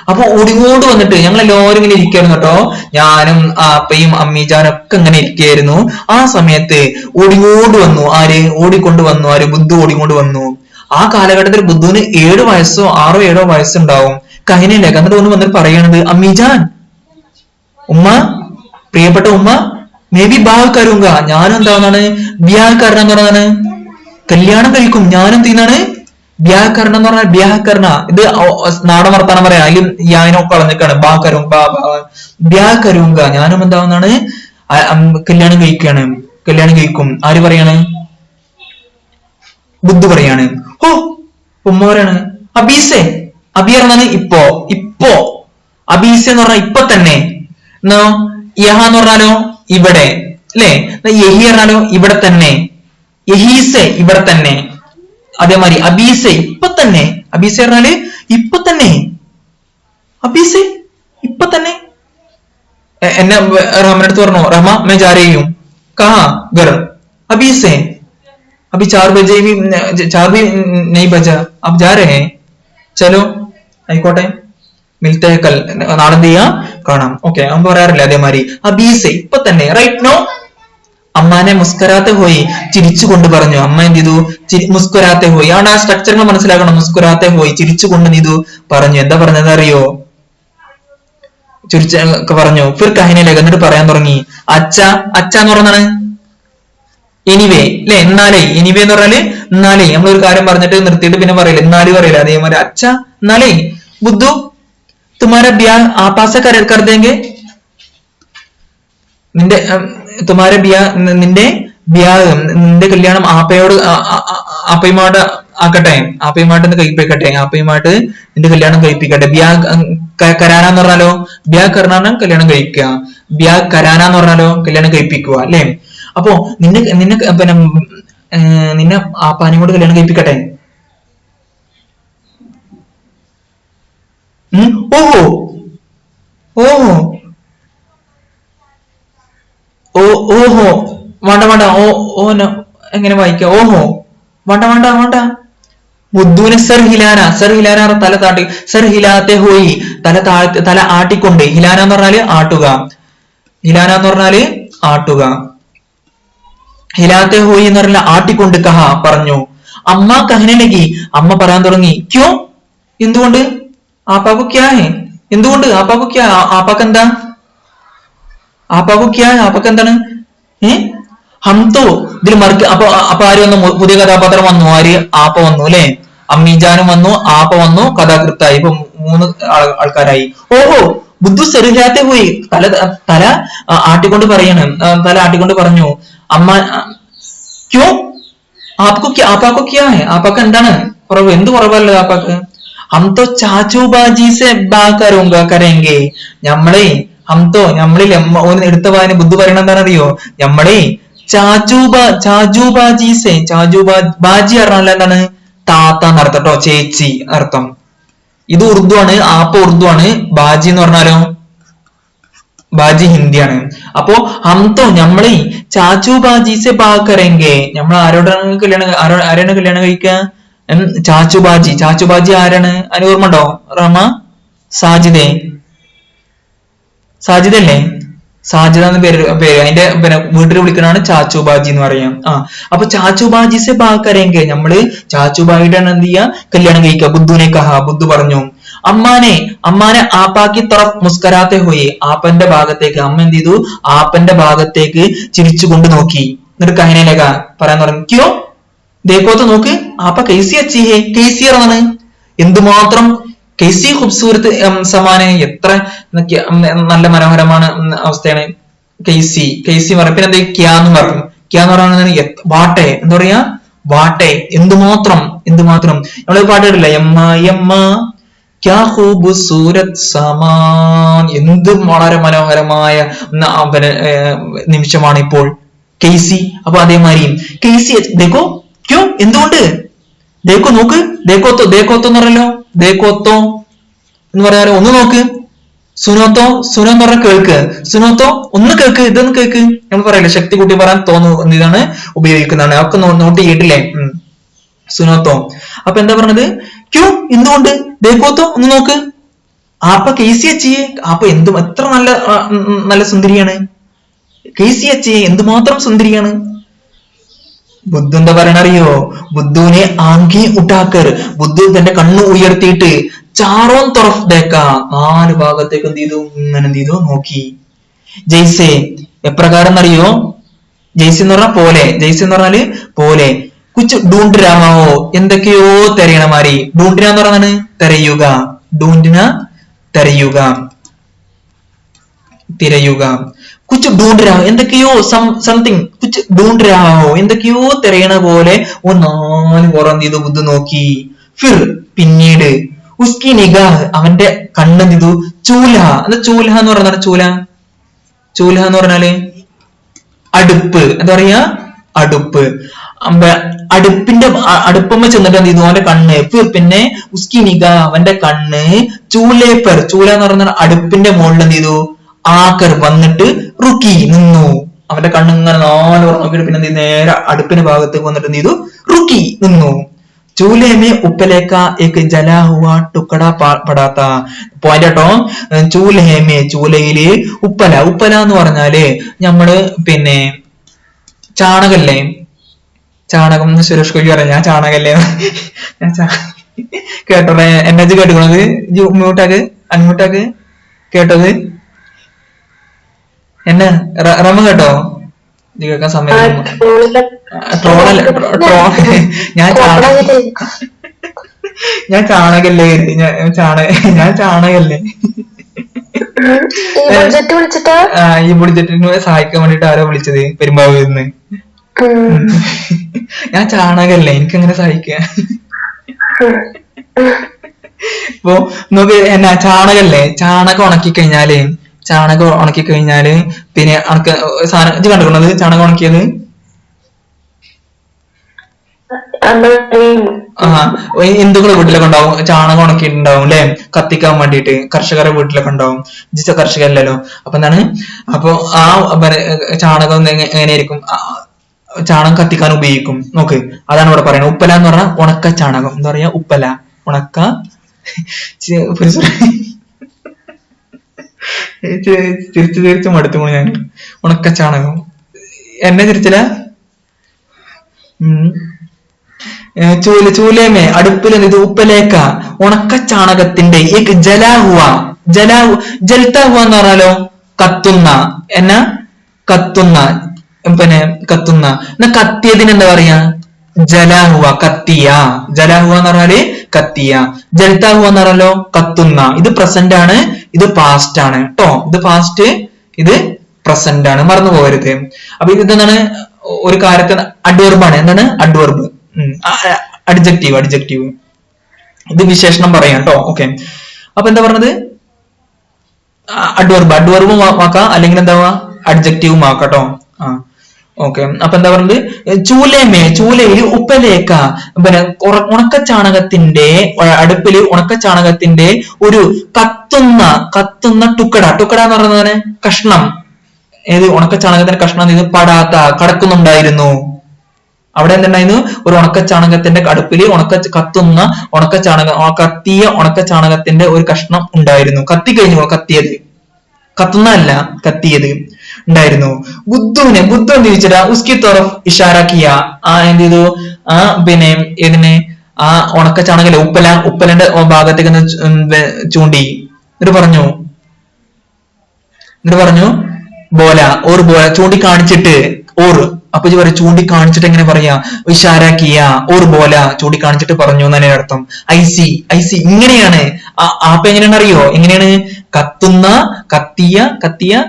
അപ്പൊ ഓടിങ്ങോട് വന്നിട്ട് ഞങ്ങൾ എല്ലാവരും ഇങ്ങനെ ഇരിക്കായിരുന്നു കേട്ടോ. ഞാനും അപ്പയും അമ്മീജാനും ഒക്കെ ഇങ്ങനെ ഇരിക്കുകയായിരുന്നു. ആ സമയത്ത് ഓടിങ്ങോട് വന്നു. ഓടിക്കൊണ്ട് വന്നു ബുദ്ധു ഓടിക്കൊണ്ട് വന്നു. ആ കാലഘട്ടത്തിൽ ബുദ്ധുവിന് 7 വയസ്സോ 6-7 വയസ്സുണ്ടാവും. കഹിനിലേക്ക് എന്നിട്ട് ഒന്ന് വന്നിട്ട് പറയണത്, അമ്മീജാൻ, ഉമ്മ, പ്രിയപ്പെട്ട ഉമ്മ, മേ ബി ബാ കരുങ്ക. ഞാനും എന്താണെന്നാണ്, ബ്യാഹ് എന്ന് പറഞ്ഞാണ് കല്യാണം കഴിക്കും. ഞാനും തീന്നാണ് ബ്യാഹ് എന്ന് പറഞ്ഞാൽ ബ്യാഹ്. ഇത് നാടൻ വർത്താനം പറയാം. അതിലും ഞാനൊക്കെ കളഞ്ഞിക്കാണ്. ബ്യാഹ് കരുങ്ക, ഞാനും എന്താവുന്നതാണ്, കല്യാണം കഴിക്കും. ആര് പറയാണ്, ബുദ്ധു പറയാണ്. ഓ ഉമ്മ പറയാണ്, അബീസെ. അബി പറഞ്ഞാണ് ഇപ്പോ. അബീസെ എന്ന് പറഞ്ഞാൽ ഇപ്പൊ തന്നെ. യഹ എന്ന് പറഞ്ഞാലോ ഇവിടെ. അല്ലെ, യഹി പറഞ്ഞാലോ ഇവിടെ തന്നെ. യഹീസെ ഇവിടെ തന്നെ. അതേമാതിരി അബീസെ ഇപ്പൊ തന്നെ. അബീസെ പറഞ്ഞാല് ഇപ്പൊ തന്നെ. അബീസെ ഇപ്പൊ തന്നെ. എന്നെ റഹ്മാന്റെ അടുത്ത് പറഞ്ഞു, റഹ്മ മേ ജാ രഹി ഹൂം. കഹാ ഘർ. അബീസെ अभी 4 बजे भी 4 भी नहीं बजा, अब जा रहे हैं, चलो ആയിക്കോട്ടെ, മിൽത്തെ കൽ, നാളെ എന്ത് ചെയ്യാ, കാണാം. ഓക്കെ, അവൻ പറയാറില്ല അതേമാതിരി. അബീസെ ഇപ്പൊ തന്നെ, റൈറ്റ് നോ. അമ്മാനെ മുസ്കരാത്തെ ഹോയി, ചിരിച്ചുകൊണ്ട് പറഞ്ഞു. അമ്മ എന്ത് ചെയ്തു, മുസ്കുരാത്തെ ഹോയി. ആണ് ആ സ്ട്രക്ചറുകൾ മനസ്സിലാക്കണം. മുസ്കുരാത്തെ ഹോയി, ചിരിച്ചുകൊണ്ട് നീതു പറഞ്ഞു. എന്താ പറഞ്ഞത് അറിയോ, ചിരിച്ചൊക്കെ പറഞ്ഞു. ഫിർ കഹിനിലേക്ക് എന്നിട്ട് പറയാൻ തുടങ്ങി. അച്ഛ എന്ന് പറഞ്ഞാണ് എനിവേ. അല്ലെ, എന്നാലേ. എനിവേ എന്ന് പറഞ്ഞാല് എന്നാലേ. നമ്മളൊരു കാര്യം പറഞ്ഞിട്ട് നിർത്തിയിട്ട് പിന്നെ പറയില്ല, എന്നാലും പറയില്ല. അതേമാതിരി അച്ഛ എന്നാലേ, ബുദ്ധു തുമാര ബ്യാ ആപാസ കർ ദേംഗെ. നിന്റെ കല്യാണം ആപ്പയുമായിട്ട് ആക്കട്ടെ. ആപ്പയുമായിട്ട് കഴിപ്പിക്കട്ടെ. ആപ്പയുമായിട്ട് നിന്റെ കല്യാണം കഴിപ്പിക്കട്ടെ. ബ്യാ കരാന എന്ന് പറഞ്ഞാലോ, ബ്യാ കരാന കല്യാണം കഴിക്കുക. ബ്യാ കരാന എന്ന് പറഞ്ഞാലോ കല്യാണം കഴിപ്പിക്കുക. അല്ലെ, അപ്പോ നിന്നെ ആ പാനിയോട് കല്യാണം കഴിപ്പിക്കട്ടെ. ഓഹോ വേണ്ട. എങ്ങനെ വായിക്കാം, ഓഹോ വേണ്ട. ബുദ്ധുവിനെ സർ ഹിലാന തല താട്ടി. സർ ഹിലാത്തെ ഹോയി, തല ആട്ടിക്കൊണ്ട്. ഹിലാന എന്ന് പറഞ്ഞാല് ആട്ടുക. ഹിലാത്തെ ഹോയി എന്ന് പറഞ്ഞാൽ ആട്ടിക്കൊണ്ട്. കഹ പറഞ്ഞു. അമ്മ കഹനലകി, അമ്മ പറയാൻ തുടങ്ങി. ക്യോ, എന്തുകൊണ്ട്, ആപ്പാക്കു ക്യാ ഹെ, എന്തുകൊണ്ട്, ആപ്പാക്കു ക്യാ, ആപ്പാക്ക് എന്താ. ആപ്പാക്കു ക്യാ ആപ്പക്ക് എന്താണ് ഹംതോ ഇതിൽ മറിക്ക് അപ്പൊ ആര് വന്നു? പുതിയ കഥാപാത്രം വന്നു. ആര്? ആപ്പ വന്നു അല്ലെ. അമ്മീജാനും വന്നു, ആപ്പ വന്നു, കഥാകൃത്തായി. ഇപ്പൊ 3 ആൾക്കാരായി. ഓഹോ ബുദ്ധു സെറില്ലാതെ പോയി. തല ആട്ടിക്കൊണ്ട് പറയാണ്, തല ആട്ടിക്കൊണ്ട് പറഞ്ഞു, അമ്മ ക്യോ ആപ്പാക്കു ക്യാ ഹെ, ആപ്പാക്ക് എന്താണ് കുറവ്? എന്ത് കുറവല്ലേ ആപ്പാക്ക്? ഹംതോ ചാച്ചു ബാജി സെ കരേങ്കെ, നമ്മളെ നമ്മളിൽ എടുത്ത വായന ബുദ്ധു പറയണ എന്താണെന്നറിയോ? നമ്മളെ ബാജി പറഞ്ഞാൽ എന്താണ്? താത്ത എന്നർത്ഥം കേട്ടോ, ചേച്ചി അർത്ഥം. ഇത് ഉറുദു ആണ്, ആപ്പ ഉറുദു ആണ്. ബാജി എന്ന് പറഞ്ഞാലോ ബാജി ഹിന്ദിയാണ്. അപ്പോ ഹംതോ നമ്മളെ ചാച്ചു ബാജി സെ കരേങ്കെ, നമ്മൾ ആരാണ് കല്യാണം കഴിക്കുക? ചാച്ചു ബാജി ആരാണ്? അതിന് ഓർമ്മ ഉണ്ടോ? റമ സാജിദേ സാജിദല്ലേ? സാജിദ എന്ന പേര് അതിന്റെ വീട്ടിൽ വിളിക്കുന്നതാണ് ചാച്ചു ബാജി എന്ന് പറയാം. അപ്പൊ ചാച്ചു ബാജി സെ കരേങ്കെ, നമ്മള് ചാച്ചുബായിയുടെ എന്ത് ചെയ്യാ? കല്യാണം കഴിക്കുക. ബുദ്ധുനെ കഹാ, ബുദ്ധു പറഞ്ഞു. അമ്മാനെ ആപ്പാക്കി തറഫ് മുസ്കരാത്തെ ഹോയി, ആപ്പന്റെ ഭാഗത്തേക്ക് അമ്മ എന്ത് ചെയ്തു? ആപ്പന്റെ ഭാഗത്തേക്ക് ചിരിച്ചുകൊണ്ട് നോക്കി. എന്നിട്ട് കഹനേലക പറയാൻ തുടങ്ങി, ക്യോ ദേക്കോത്ത് നോക്ക്, ആപ്പ കൈസി അച്ചി ഹേ, കൈസി ആണ് എന്തുമാത്രം, കൈസി ഖൂബ്സൂരത്ത് സമാനെ, എത്ര നല്ല മനോഹരമാണ് അവസ്ഥയാണ്. കൈസി പറയും. പിന്നെ എന്താ ക്യാന്ന് പറഞ്ഞു? ക്യാന്ന് പറയുന്നത് വാട്ടെ, എന്താ പറയാ? വാട്ടെ, എന്തുമാത്രം നമ്മള് പാട്ട് കേട്ടില്ല? യമ്മ ക്യാ ഖൂബ്സൂരത് സമാൻ, എന്ത് വളരെ മനോഹരമായ നിമിഷമാണ് ഇപ്പോൾ കൈസി. അപ്പൊ അതേമാതിരി കൈസി ദേക്കോ ക്യോ, എന്തുകൊണ്ട്? ദേക്കോ നോക്ക്, ദേക്കോത്തോ എന്ന് പറയല്ലോ, ദേക്കോത്തോ എന്ന് പറയാലോ, ഒന്ന് നോക്ക്. സുനോത്തോ എന്ന് പറഞ്ഞാൽ കേൾക്ക്. സുനോത്തോ ഒന്ന് കേൾക്ക്, ഇതൊന്ന് കേൾക്ക്. നമ്മൾ പറയല്ലേ ശക്തി കൂട്ടി പറയാൻ തോന്നുന്നു, ഇതാണ് ഉപയോഗിക്കുന്നതാണ്. ഒക്കെ നോട്ട് ചെയ്തിട്ടില്ലേ? സുനോത്തോ. അപ്പൊ എന്താ പറഞ്ഞത്? ക്യോ എന്തുകൊണ്ട്? ദേക്കോത്തോ ഒന്ന് നോക്ക്. ആപ്പ കേസി അച്ചിയെ, ആപ്പ എത്ര നല്ല സുന്ദരിയാണ്. കേസി അച്ചിയെ എന്തുമാത്രം സുന്ദരിയാണ്. ബുദ്ധു എന്താ പറയണറിയോ? ബുദ്ധുവിനെ ആങ്കി ഉട്ടാക്കർ, ബുദ്ധു തന്റെ കണ്ണു ഉയർത്തിയിട്ട് ചാറോൻ തുറഫ് ദേക്ക, 4 ഭാഗത്തേക്ക് എന്ത് ചെയ്തു? ഇങ്ങനെ എന്ത് ചെയ്തു? നോക്കി. ജയ്സെ എപ്രകാരം എന്നറിയോ? ജയ്സെ എന്ന് പറഞ്ഞാൽ പോലെ, ജയ്സെ എന്ന് പറഞ്ഞാല് പോലെ. കുച്ച് ഡൂണ്ട് രാമാവോ, എന്തൊക്കെയോ തെരയണ മാറി. ഡൂണ്ടിന എന്ന് പറഞ്ഞാണ് തെരയുക, ഡൂണ്ടിന തിരയുക. കുച്ച് ഡൂണ്ട് രാഹോ, എന്തൊക്കെയോ സംതിങ്, കുച്ച് ഡൂണ്ട് രാഹോ, എന്തൊക്കെയോ തിരയണ പോലെ 4 പുറം ചെയ്തു ബുദ്ധു നോക്കി. ഫിർ പിന്നീട് ഉസ്കി നിഗാഹ്, അവന്റെ കണ്ണ് ചെയ്തു ചൂല. എന്താ ചൂല എന്ന് പറഞ്ഞാൽ? ചൂല എന്ന് പറഞ്ഞാല് അടുപ്പ്, എന്താ പറയാ? അടുപ്പ്. അടുപ്പമ്മ ചെന്നിട്ട് എന്ത് ചെയ്തു? അവന്റെ കണ്ണ്. പിന്നെ ഉസ്കി നിഗാഹ്, അവന്റെ കണ്ണ് ചൂലേപ്പർ, ചൂല എന്ന് പറഞ്ഞാൽ അടുപ്പിന്റെ മുകളിൽ എന്ത് ചെയ്തു? ആക്കർ വന്നിട്ട് റുക്കി നിന്നു. അവന്റെ കണ്ണിങ്ങനെ 4 നോക്കിയിട്ട് പിന്നെ നേരെ അടുപ്പിന്റെ ഭാഗത്തേക്ക് വന്നിട്ട് എന്ത് ചെയ്തു? റുക്കി നിന്നു. ചൂലേമേ ഉപ്പലേക്ക ഏക്ക് ജലാ ഹുവ ടുക്കട പടാത്ത. പോയിന്റ് കേട്ടോ. ചൂലേമേ, ചൂലയില് ഉപ്പല എന്ന് പറഞ്ഞാല് നമ്മള് പിന്നെ ചാണകല്ലേ, ചാണകം. സുരേഷ് ഗോപി പറയാം ഞാൻ ചാണകല്ലേ. കേട്ടോളെ, എന്നെ കേട്ടുകൊണ്ടത് മ്യൂട്ടാക്ക് അൺമ്യൂട്ടാക്ക് കേട്ടത് എന്നെ റമ കേട്ടോ? ഇത് കേൾക്കാൻ സമയം. ഞാൻ ചാണകല്ലേ, ഞാൻ ചാണകല്ലേ. ഈ ബുഡിജറ്റിനെ സഹായിക്കാൻ വേണ്ടിട്ട് ആരോ വിളിച്ചത് പെരുമ്പാവൂരിൽ നിന്ന്. ഞാൻ ചാണകല്ലേ, എനിക്കങ്ങനെ സഹായിക്കുക. ഇപ്പൊ നോക്ക്, എന്നാ ചാണകല്ലേ, ചാണകം ഉണക്കി കഴിഞ്ഞാല് പിന്നെ അനക്ക് സാധനം ഇത് കണ്ടിട്ടുള്ളത്? ചാണകം ഉണക്കിയത് ഹിന്ദുക്കളുടെ വീട്ടിലൊക്കെ ഉണ്ടാവും, ചാണകം ഉണക്കിയിട്ടുണ്ടാവും അല്ലെ, കത്തിക്കാൻ വേണ്ടിയിട്ട്. കർഷകരുടെ വീട്ടിലൊക്കെ ഉണ്ടാവും. കർഷകരല്ലല്ലോ. അപ്പൊ എന്താണ്? അപ്പൊ ആ ചാണകം എങ്ങനെയായിരിക്കും? ചാണകം കത്തിക്കാൻ ഉപയോഗിക്കും. നോക്ക്, അതാണ് ഇവിടെ പറയുന്നത്. ഉപ്പല എന്ന് പറഞ്ഞാൽ ഉണക്ക ചാണകം. എന്താ പറയാ? ഉപ്പല, ഉണക്ക. തിരിച്ചു മടുത്തു ഞാൻ. ഉണക്ക ചാണകം. എന്നെ തിരിച്ചില്ല. ചൂലേമേ, അടുപ്പിൽ ഇത് ഉപ്പലേക്ക, ഉണക്ക ചാണകത്തിന്റെ ജലാഹുവ. ജൽത്താഹുവ എന്ന് പറഞ്ഞാലോ കത്തുന്ന എന്നാ കത്തുന്ന പിന്നെ കത്തുന്ന എന്നാ കത്തിയതിന് എന്താ പറയാ ജലാഹുവ കത്തിയ ജലാഹുവ എന്ന് പറഞ്ഞാല് കത്തിയ ജൽത്താഹുവ എന്ന് പറഞ്ഞാലോ കത്തുന്ന ഇത് പ്രസന്റ് ആണ് ഇത് പാസ്റ്റ് ആണ് കേട്ടോ ഇത് പാസ്റ്റ് ഇത് പ്രസന്റ് ആണ് മറന്നു പോകരുത് അപ്പൊ ഇത് എന്താണ് ഒരു കാര്യത്തിന് അഡ്വർബാണ് എന്താണ് അഡ്വർബ് അഡ്ജക്റ്റീവ് ഇത് വിശേഷണം പറയാം കേട്ടോ ഓക്കെ അപ്പൊ എന്താ പറഞ്ഞത് അഡ്വർബും ആക്കാം അല്ലെങ്കിൽ എന്താ അഡ്ജക്റ്റീവും ആക്കാം കേട്ടോ ഓക്കെ അപ്പൊ എന്താ പറഞ്ഞത് ചൂലയിൽ ഉപ്പലേക്ക പിന്നെ ഉണക്കച്ചാണകത്തിന്റെ അടുപ്പില് ഉണക്കച്ചാണകത്തിന്റെ ഒരു കത്തുന്ന ടുക്കട എന്ന് പറയുന്നത് കഷ്ണം ഏത് ഉണക്കച്ചാണകത്തിന്റെ കഷ്ണം ഇത് പടാത്ത കടക്കുന്നുണ്ടായിരുന്നു അവിടെ എന്തുണ്ടായിരുന്നു ഒരു ഉണക്കച്ചാണകത്തിന്റെ അടുപ്പില് കത്തിയ ഉണക്കച്ചാണകത്തിന്റെ ഒരു കഷ്ണം ഉണ്ടായിരുന്നു കത്തിക്കഴിഞ്ഞു കത്തുന്നതല്ല കത്തിയത് ഉണ്ടായിരുന്നു ബുദ്ധു എന്ത് ചോദിച്ചിട്ടാ ഉസ്കി തോറഫ് ഇഷാറാക്കിയ എന്ത് ചെയ്തു പിന്നെ ഇതിനെ ഉണക്കച്ചാണകല്ലേ ഉപ്പലന്റെ ഭാഗത്തേക്ക് ചൂണ്ടി എന്നിട്ട് പറഞ്ഞു ബോല ചൂണ്ടിക്കാണിച്ചിട്ട് അപ്പൊ ഇത് പറയും ചൂണ്ടിക്കാണിച്ചിട്ട് എങ്ങനെ പറയാ ഇഷാരാക്കിയ ബോല ചൂണ്ടിക്കാണിച്ചിട്ട് പറഞ്ഞു എന്നതിന്റെ അർത്ഥം ഐസി ഇങ്ങനെയാണ് ആപ്പ് എങ്ങനെയാണ് അറിയോ എങ്ങനെയാണ് കത്തിയ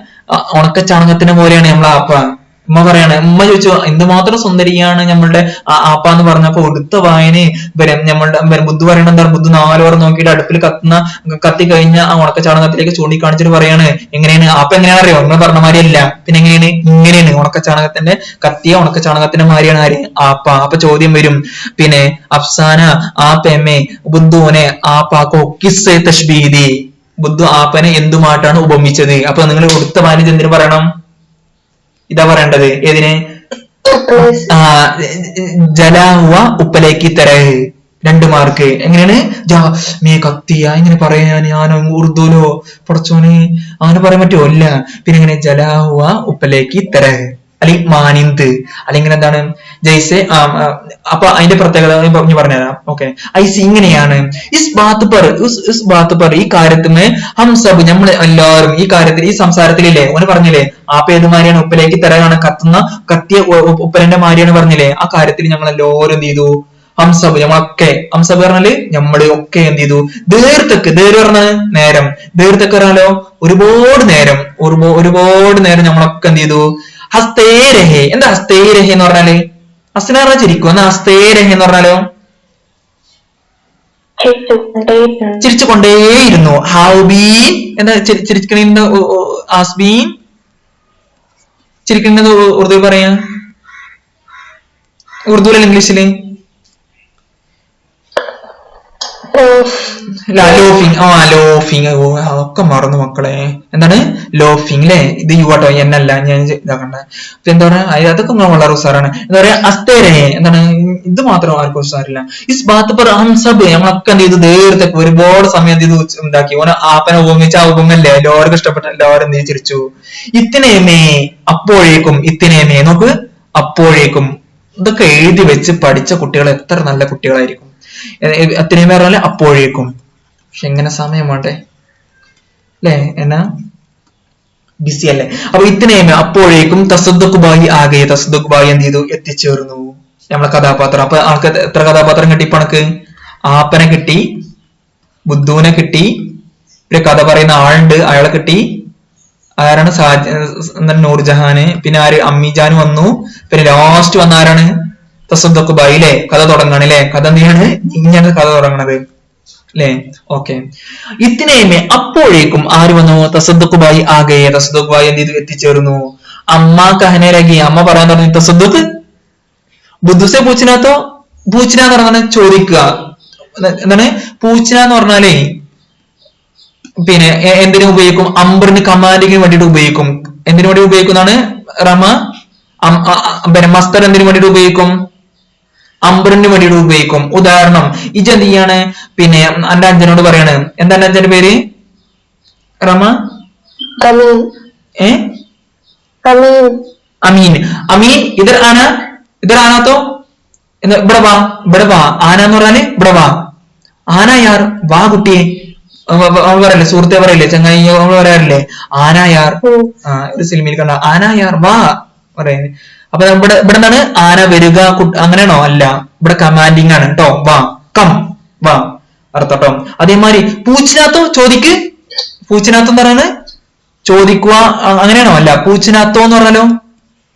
ഉണക്കച്ചാണകത്തിനെ പോലെയാണ് നമ്മളെ ആപ്പ ഉമ്മ പറയാണ് ഉമ്മ ചോദിച്ചു എന്തുമാത്രം സുന്ദരിയാണ് നമ്മളുടെ ആപ്പ എന്ന് പറഞ്ഞപ്പോ ഒടുത്ത വായന നമ്മളുടെ ബുദ്ധു പറയണ എന്താ ബുദ്ധു 4 ഓർ നോക്കിയിട്ട് അടുപ്പിൽ കത്തി കഴിഞ്ഞ ആ ഉണക്കച്ചാണകത്തിലേക്ക് ചൂണ്ടിക്കാണിച്ചിട്ട് പറയാണ് എങ്ങനെയാണ് ആപ്പ എങ്ങനെയാണ് അറിയോ നമ്മൾ പറഞ്ഞ മാതിരിയല്ല പിന്നെ ഇങ്ങനെയാണ് ഉണക്കച്ചാണകത്തിന്റെ കത്തിയ ഉണക്കച്ചാണകത്തിന്റെ മാതിരിയാണ് ആര് ആപ്പ ചോദ്യം വരും പിന്നെ അഫ്സാന ആപ്പെമ്മേ ബുദ്ധുവിനെ ആപ്പാക്കോ കിസ്സെ തശ്ബീഹി ബുദ്ധു ആപ്പനെ എന്തുമായിട്ടാണ് ഉപമിച്ചത് അപ്പൊ നിങ്ങൾ കൊടുത്ത വായന എന്തിനു പറയണം ഇതാ പറയേണ്ടത് ഏതിന് ജലാഹുവ ഉപ്പലേക്ക് തരഹ് 2 മാർക്ക് എങ്ങനെയാണ് കത്തിയ ഇങ്ങനെ പറയാ ഞാൻ ഉറുദുലോ പടച്ചോനെ അങ്ങനെ പറയാൻ പറ്റുമോ ഇല്ല പിന്നെ എങ്ങനെ ജലാഹുവ ഉപ്പലേക്ക് തരഹ് അല്ലെങ്കിൽ മാനിന്ത് അല്ലെങ്കിൽ എന്താണ് ജയ്സെ അപ്പൊ അതിന്റെ പ്രത്യേകത പറഞ്ഞു പറഞ്ഞുതരാം ഓക്കെ ഐസി ഇങ്ങനെയാണ് ഇസ് ബാത്ത് പർ ഈ കാര്യത്തിന് ഹം സബ് നമ്മൾ എല്ലാവരും ഈ കാര്യത്തിൽ ഈ സംസാരത്തിലില്ലേ ഓന് പറഞ്ഞില്ലേ ആപ്പ ഏതുമാരിയാണ് ഉപ്പിലേക്ക് തരാനാണ് കത്തിയ ഉപ്പലന്റെ മാരിയാണ് പറഞ്ഞില്ലേ ആ കാര്യത്തിൽ ഞങ്ങൾ എല്ലാവരും എന്ത് ചെയ്തു ഹംസബ് നമ്മളൊക്കെ ഹംസബ് പറഞ്ഞാല് നമ്മള് ഒക്കെ എന്ത് ചെയ്തു പറഞ്ഞാല് നേരം പറഞ്ഞാലോ ഒരുപാട് നേരം നമ്മളൊക്കെ എന്ത് ചെയ്തു ഹസ്തേരഹേ എന്താ ഹസ്തേരഹേ എന്ന് പറഞ്ഞാല് ഹസ്തന പറഞ്ഞാൽ ചിരിക്കും എന്നാ ഹസ്തേരഹേ എന്ന് പറഞ്ഞാലോ ചിരിച്ചുകൊണ്ടേയിരുന്നു ഹൗബീൻ എന്താ ചിരിക്കണ ആസ്ബീൻ ചിരിക്കണത് ഉറുദു പറയാ ഉറുദുവിലല്ല ഇംഗ്ലീഷില് ലോഫിങ് ഒക്കെ മറന്നു മക്കളെ എന്താണ് ലോഫിങ് അല്ലെ ഇത് യുവാട്ടോ എന്നല്ല ഞാൻ ഇതാക്കണ്ട അപ്പൊ എന്താ പറയാ അതൊക്കെ വളരെ ഉസാറാണ് എന്താ പറയാ അസ്തേരെ എന്താണ് ഇത് മാത്രം ആർക്കും ഉസാറില്ല ഇസ് ബാത്ത് പർ ഹം സബ് നമ്മളൊക്കെ എന്ത് ചെയ്തു നേരത്തെ ഒരുപാട് സമയം എന്ത് ചെയ്തു ഉണ്ടാക്കി ഓനെ ആപ്പനെ ഉപമിച്ച ആ ഉപമല്ലേ എല്ലാവർക്കും ഇഷ്ടപ്പെട്ട എല്ലാവരും എന്ത് ചിരിച്ചു ഇത്തിനേമേ ഇത്തിനേമേ നോക്ക് അപ്പോഴേക്കും ഇതൊക്കെ എഴുതി വെച്ച് പഠിച്ച കുട്ടികൾ എത്ര നല്ല കുട്ടികളായിരിക്കും അത്രയും പേരല്ലേ അപ്പോഴേക്കും പക്ഷെ എങ്ങനെ സമയം വേണ്ടേ അല്ലേ എന്നാ ബിസി അല്ലേ അപ്പൊ ഇത്തനെയും അപ്പോഴേക്കും തസദ്ദുഖ്ബായി ആകെ തസദ്ദുഖ്ബായി എന്ത് ചെയ്തു എത്തിച്ചേർന്നു നമ്മളെ കഥാപാത്രം അപ്പൊ ആൾക്ക് എത്ര കഥാപാത്രം കിട്ടി ഇപ്പൊ അനക്ക് ആപ്പനെ കിട്ടി ബുദ്ധുവിനെ കിട്ടി പിന്നെ കഥ പറയുന്ന ആളുണ്ട് അയാളെ കിട്ടി ആരാണ് നൂർജഹാന് പിന്നെ ആര് അമ്മിജാൻ വന്നു പിന്നെ ലാസ്റ്റ് വന്ന ആരാണ് തസദ്ദുഖ്ബായി അല്ലെ കഥ തുടങ്ങാണ് അല്ലെ കഥ എന്തിനാണ് ഇങ്ങനെ കഥ തുടങ്ങണത് അല്ലെ ഓക്കെ ഇത്തിനേമേ അപ്പോഴേക്കും ആര് വന്നു തസദ്ദുഖ്ബായി ആകെ തസദ്ദുഖ്ബായി എന്ത് ചെയ്തു എത്തിച്ചേർന്നു അമ്മ കഹനരകി അമ്മ പറയാൻ തുടങ്ങി തസദ്ദുഖ് ബുദ്ധുസെ പൂച്ചിനാത്തോ പൂച്ചിന എന്ന് പറഞ്ഞാൽ ചോദിക്കുക എന്താണ് പൂച്ചിന എന്ന് പറഞ്ഞാലേ പിന്നെ എന്തിനു ഉപയോഗിക്കും അംബറിന് കമാൻഡിങ്ങിന് വേണ്ടിയിട്ട് ഉപയോഗിക്കും എന്തിനു വേണ്ടി ഉപയോഗിക്കുന്നതാണ് റമ പിന്നെ മസ്തർ എന്തിനു വേണ്ടിയിട്ട് ഉപയോഗിക്കും അംബറിന് വേണ്ടിയിട്ട് ഉപയോഗിക്കും ഉദാഹരണം ഇജ് എന്ത് ചെയ്യാണ് പിന്നെ എന്റെ അഞ്ചനോട് പറയാണ് എന്താ എന്റെ അഞ്ചന്റെ പേര് റമ അമീൻ ഇതർ ആനാത്തോ ഇവിടെ വാ ആന എന്ന് പറഞ്ഞാല് ഇവിടെ വാ ആന യാർ വാ കുട്ടിയെ അവൾ പറയല്ലേ, സുഹൃത്തെ പറയല്ലേ, ചങ്ങായി അവള് പറയാറില്ലേ, ആനായാർ, ഒരു സിനിമയിൽ കണ്ട ആനായാർ വാ പറയുന്നത്. അപ്പൊ ഇവിടെ എന്താണ്, ആന വരിക അങ്ങനെയാണോ? അല്ല, ഇവിടെ കമാൻഡിങ് ആണ് കേട്ടോ. വാ, കം, വാ അർത്ഥം കേട്ടോ. അതേമാതിരി പൂച്ചിനാത്തോ ചോദിക്ക്, പൂച്ചിനാത്തോ എന്ന് പറയുന്നത് ചോദിക്കുക അങ്ങനെയാണോ? അല്ല, പൂച്ചിനാത്തോ എന്ന് പറഞ്ഞാലോ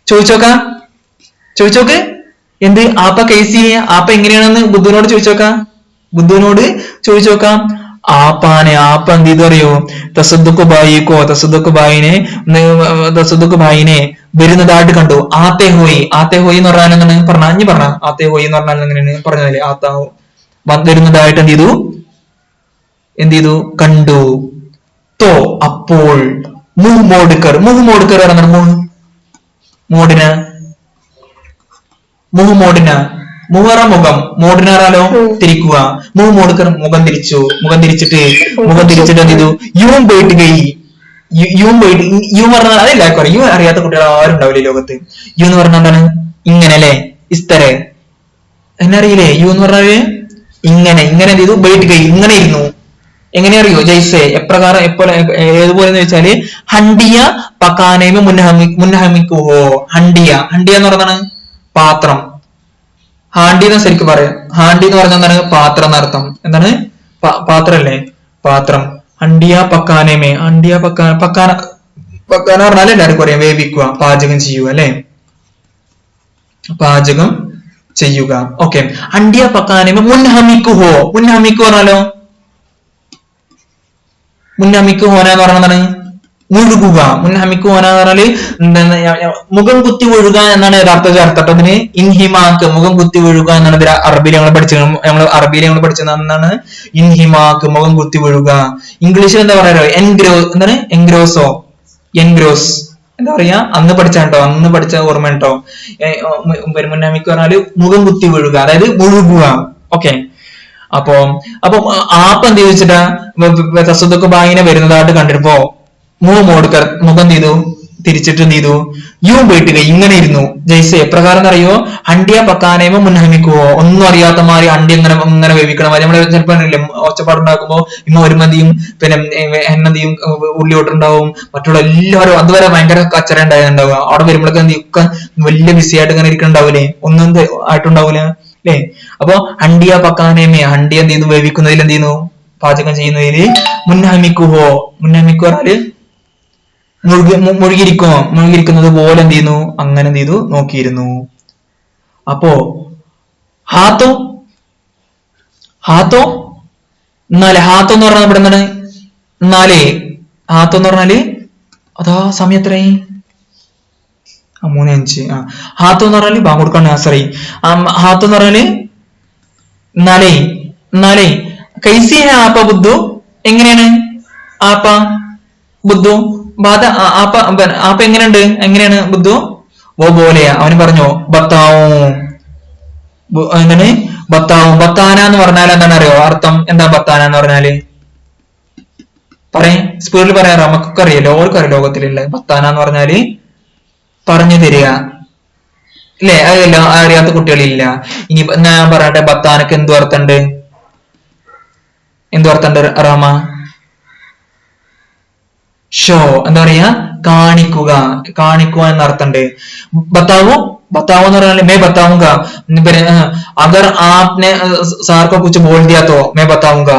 ചോദിച്ചോക്കാം, ചോദിച്ചോക്ക് എന്ത് ആപ്പ കേസി, ആപ്പ എങ്ങനെയാണെന്ന് ബുദ്ധുവിനോട് ചോദിച്ചോക്കാം, ബുദ്ധുവിനോട് ചോദിച്ചോക്കാം. ആപ്പാനെ, ആപ്പ എന്ത് ചെയ്തു അറിയോ, തസദ്ദുഖ് ബായിക്കോ, തസദ്ദുഖ് ബായിനെ വരുന്നതായിട്ട് കണ്ടു. ആത്തെ ഹോയി, ആത്തെ ഹോയി എന്ന് പറഞ്ഞാൽ എന്താണ് പറഞ്ഞ ആത്തെ ഹോയി എന്ന് പറഞ്ഞാൽ എങ്ങനെയാണ് പറഞ്ഞതല്ലേ, ആത്താവോ വരുന്നതായിട്ട് എന്ത് ചെയ്തു കണ്ടു. തോ അപ്പോൾ, മുഹ് മോഡ്കർ, മുഹ് മോഡ്കർ പറഞ്ഞ മോഡിന്, മുഹ് മോഡിന, മുഹറ മുഖം, മോഡിനാറാലോ തിരിക്കുക, മുഹ് മോഡ്കർ മുഖം തിരിച്ചു, മുഖം തിരിച്ചിട്ട് എന്ത് ചെയ്തു, യൂം പോയിട്ട് ഗൈ, യൂം പോയിട്ട്, യു പറഞ്ഞാൽ അതെല്ലാവർക്കും അറിയാം, യു അറിയാത്ത കുട്ടികൾ ആരും ഉണ്ടാവില്ല ലോകത്ത്. യു എന്ന് പറഞ്ഞാൽ എന്താണ്, ഇങ്ങനെ അല്ലെ, ഇസ്തര എന്നറിയില്ലേ, യു എന്ന് പറഞ്ഞാല് ഇങ്ങനെ, ഇങ്ങനെ എന്ത് ചെയ്തു, ബൈറ്റ് ഗൈ ഇങ്ങനെ ഇരുന്നു. എങ്ങനെ അറിയോ, ജയ്സെ എപ്രകാരം, എപ്പോലെ, ഏതുപോലെ എന്ന് വെച്ചാല് ഹണ്ടിയ പക്കാനേമ മുന്നഹമിക്കുവോ, ഹണ്ടിയ, ഹണ്ടിയ എന്ന് പറഞ്ഞാണ് പാത്രം, ഹാണ്ടി എന്ന് ശരിക്കും പറയാം, ഹാണ്ടി എന്ന് പറഞ്ഞാൽ എന്താണ്, പാത്രം എന്നർത്ഥം. എന്താണ്, പാത്രല്ലേ, പാത്രം. ഹണ്ടിയ പക്കാനേമേ, ഹണ്ടിയ പക്കാന പറഞ്ഞാൽ എല്ലാവർക്കും അറിയാം, വേവിക്കുക, പാചകം ചെയ്യുക അല്ലെ, പാചകം ചെയ്യുക. ഓക്കെ, ഹണ്ടിയ പക്കാനേമേ മുൻഹമിക്കുഹോ, മുൻഹമിക്കു പറഞ്ഞാലോ, മുന്നമിക്ക് ഹോന എന്ന് പറഞ്ഞാൽ മുഴുകുക, മുന്നമിക്ക് ഹോന എന്ന് പറഞ്ഞാല് മുഖം കുത്തി വീഴുക എന്നാണ് യഥാർത്ഥ അർത്ഥം. അതിന് ഇൻഹിമാക്ക്, മുഖം കുത്തി വീഴുക എന്നാണ് അറബിയിൽ നമ്മൾ പഠിച്ചത് എന്നാണ് ഇൻഹിമാക്ക്, മുഖം കുത്തി വീഴുക. ഇംഗ്ലീഷിൽ എന്താ പറയാ, എന്താണ് എൻഗ്രോസോ, എൻഗ്രോസ് എന്താ പറയാ, അന്ന് പഠിച്ച ഓർമ്മ കേട്ടോ. മുന്നമിക്ക് പറഞ്ഞാല് മുഖം കുത്തി വീഴുക, അതായത് മുഴുകുക. ഓക്കെ, അപ്പൊ ആപ്പ് എന്ത് ചോദിച്ചിട്ടാ, തസദ്ദുഖ് ബായിനെ വരുന്നതായിട്ട് കണ്ടിരുപ്പോ മോഡ്കർ മുഖം ചെയ്തു തിരിച്ചിട്ട് എന്ത് ചെയ്തു, യും പോയിട്ട് ഇങ്ങനെ ഇരുന്നു. ജയ്സെ എപ്രകാരം അറിയോ, ഹണ്ടിയ പക്കാനേമോ മുൻഹമിക്കുവോ, ഒന്നും അറിയാത്ത മാതിരി ഹണ്ടി ഇങ്ങനെ വേവിക്കണ മാതിരി. നമ്മള് ചിലപ്പോ ഒച്ചപ്പാടുണ്ടാക്കുമ്പോ ഒരു മതിയും പിന്നെ എണ്ണതിയും ഉള്ളിയോട്ടുണ്ടാവും, മറ്റുള്ള എല്ലാവരും അതുവരെ ഭയങ്കര കച്ചറ ഉണ്ടാവുക. അവിടെ വരുമ്പോഴൊക്കെ എന്ത് ഒക്കെ വലിയ ബിസി ആയിട്ട് ഇങ്ങനെ ഇരിക്കണ്ടാവൂലേ, ഒന്നും ആയിട്ടുണ്ടാവൂല അല്ലെ. അപ്പൊ ഹണ്ടിയ പക്കാനേമേ, ഹണ്ടി എന്ത് ചെയ്യുന്നു, വേവിക്കുന്നതിൽ എന്ത് ചെയ്യുന്നു, പാചകം ചെയ്യുന്നതില് മുന്നഹമിക്കുഹോ, മുന്നഹമിക്കു പറഞ്ഞാല് മുഴുകിയിരിക്കുന്നത് പോലെ എന്ത് ചെയ്യുന്നു, അങ്ങനെ എന്ത് ചെയ്തു നോക്കിയിരുന്നു. അപ്പോ ഹാത്തോ എന്നാലേ, ഹാത്തോ എന്ന് പറഞ്ഞാൽ ഇവിടെ എന്താണ്, എന്നാലേ ഹാത്തോ എന്ന് പറഞ്ഞാല് അതാ സമയം എത്രയായി, 3:05. ഹാത്തോ എന്ന് പറഞ്ഞാല് ബാങ്ക് കൊടുക്കാൻ ആസറായി. ഹാത്തോ എന്ന് പറഞ്ഞാല് എന്നാലേ കൈസി ഹേ ആപ്പ ബുദ്ധു, എങ്ങനെയാണ് ആപ്പ ബുദ്ധു ബാധ, ആപ്പ എങ്ങനെയാണ് ബുദ്ധു, ഓ പോലെയാ, അവന് പറഞ്ഞോ ബത്താവും, എന്താണ് ബത്താവും. ബത്താന എന്ന് പറഞ്ഞാൽ എന്താണ് അറിയോ അർത്ഥം, എന്താ ബത്താന എന്ന് പറഞ്ഞാല്, പറയും സ്പീഡിൽ പറയാറോ, നമുക്കൊക്കെ അറിയാലോ, ഓർക്കറിയാം ലോകത്തിലുള്ള ബത്താന എന്ന് പറഞ്ഞാല് പറഞ്ഞു തരിക ഇല്ലേ, അതെല്ലാം അറിയാത്ത കുട്ടികളില്ല. ഇനി ഞാൻ പറയട്ടെ, ബത്താനക്ക് എന്തു അർത്ഥമുണ്ട്, റാമ, ഷോ എന്താ പറയാ, കാണിക്കുക എന്ന അർത്ഥമുണ്ട്. ബത്താവോ എന്ന് പറഞ്ഞാൽ മേ ബത്താവുക, അഗർ ആപ്നെ സാർക്കോ കുച്ച് ബോൾ ദിയാ തോ മേ ബത്താവുക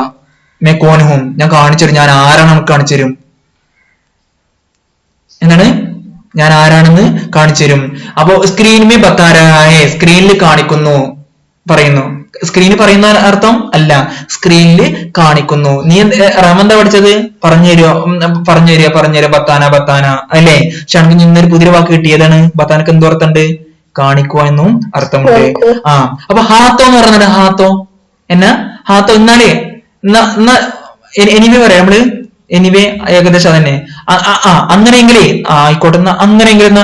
മേ കോൻ ഹും, ഞാൻ കാണിച്ചു തരും, ഞാൻ ആരാണ് നമുക്ക് കാണിച്ചു തരും, എന്താണ് ഞാൻ ആരാണെന്ന് കാണിച്ചു തരും. അപ്പോ സ്ക്രീനിൽ ബത്താരായ, സ്ക്രീനിൽ കാണിക്കുന്നു പറയുന്നു, സ്ക്രീനിൽ പറയുന്ന അർത്ഥം അല്ല, സ്ക്രീനിൽ കാണിക്കുന്നു. നീ റമന്താ പഠിച്ചത്, പറഞ്ഞു തരിക ബത്താന അല്ലേ. പക്ഷെ എനിക്ക് ഇന്നൊരു പുതിയ വാക്ക് കിട്ടിയതാണ്, ബത്താനക്ക് എന്ത് അർത്ഥമുണ്ട്, കാണിക്കുക എന്നും അർത്ഥമുണ്ട്. അപ്പൊ ഹാത്തോ എന്ന് പറയുന്നത്, ഹാത്തോ എന്നാലേ എനിവേ പറയാം നമ്മള്, എനിവേ ഏകദേശം അതന്നെ. അങ്ങനെയെങ്കിലേ ആയിക്കോട്ടെ, അങ്ങനെയെങ്കിലും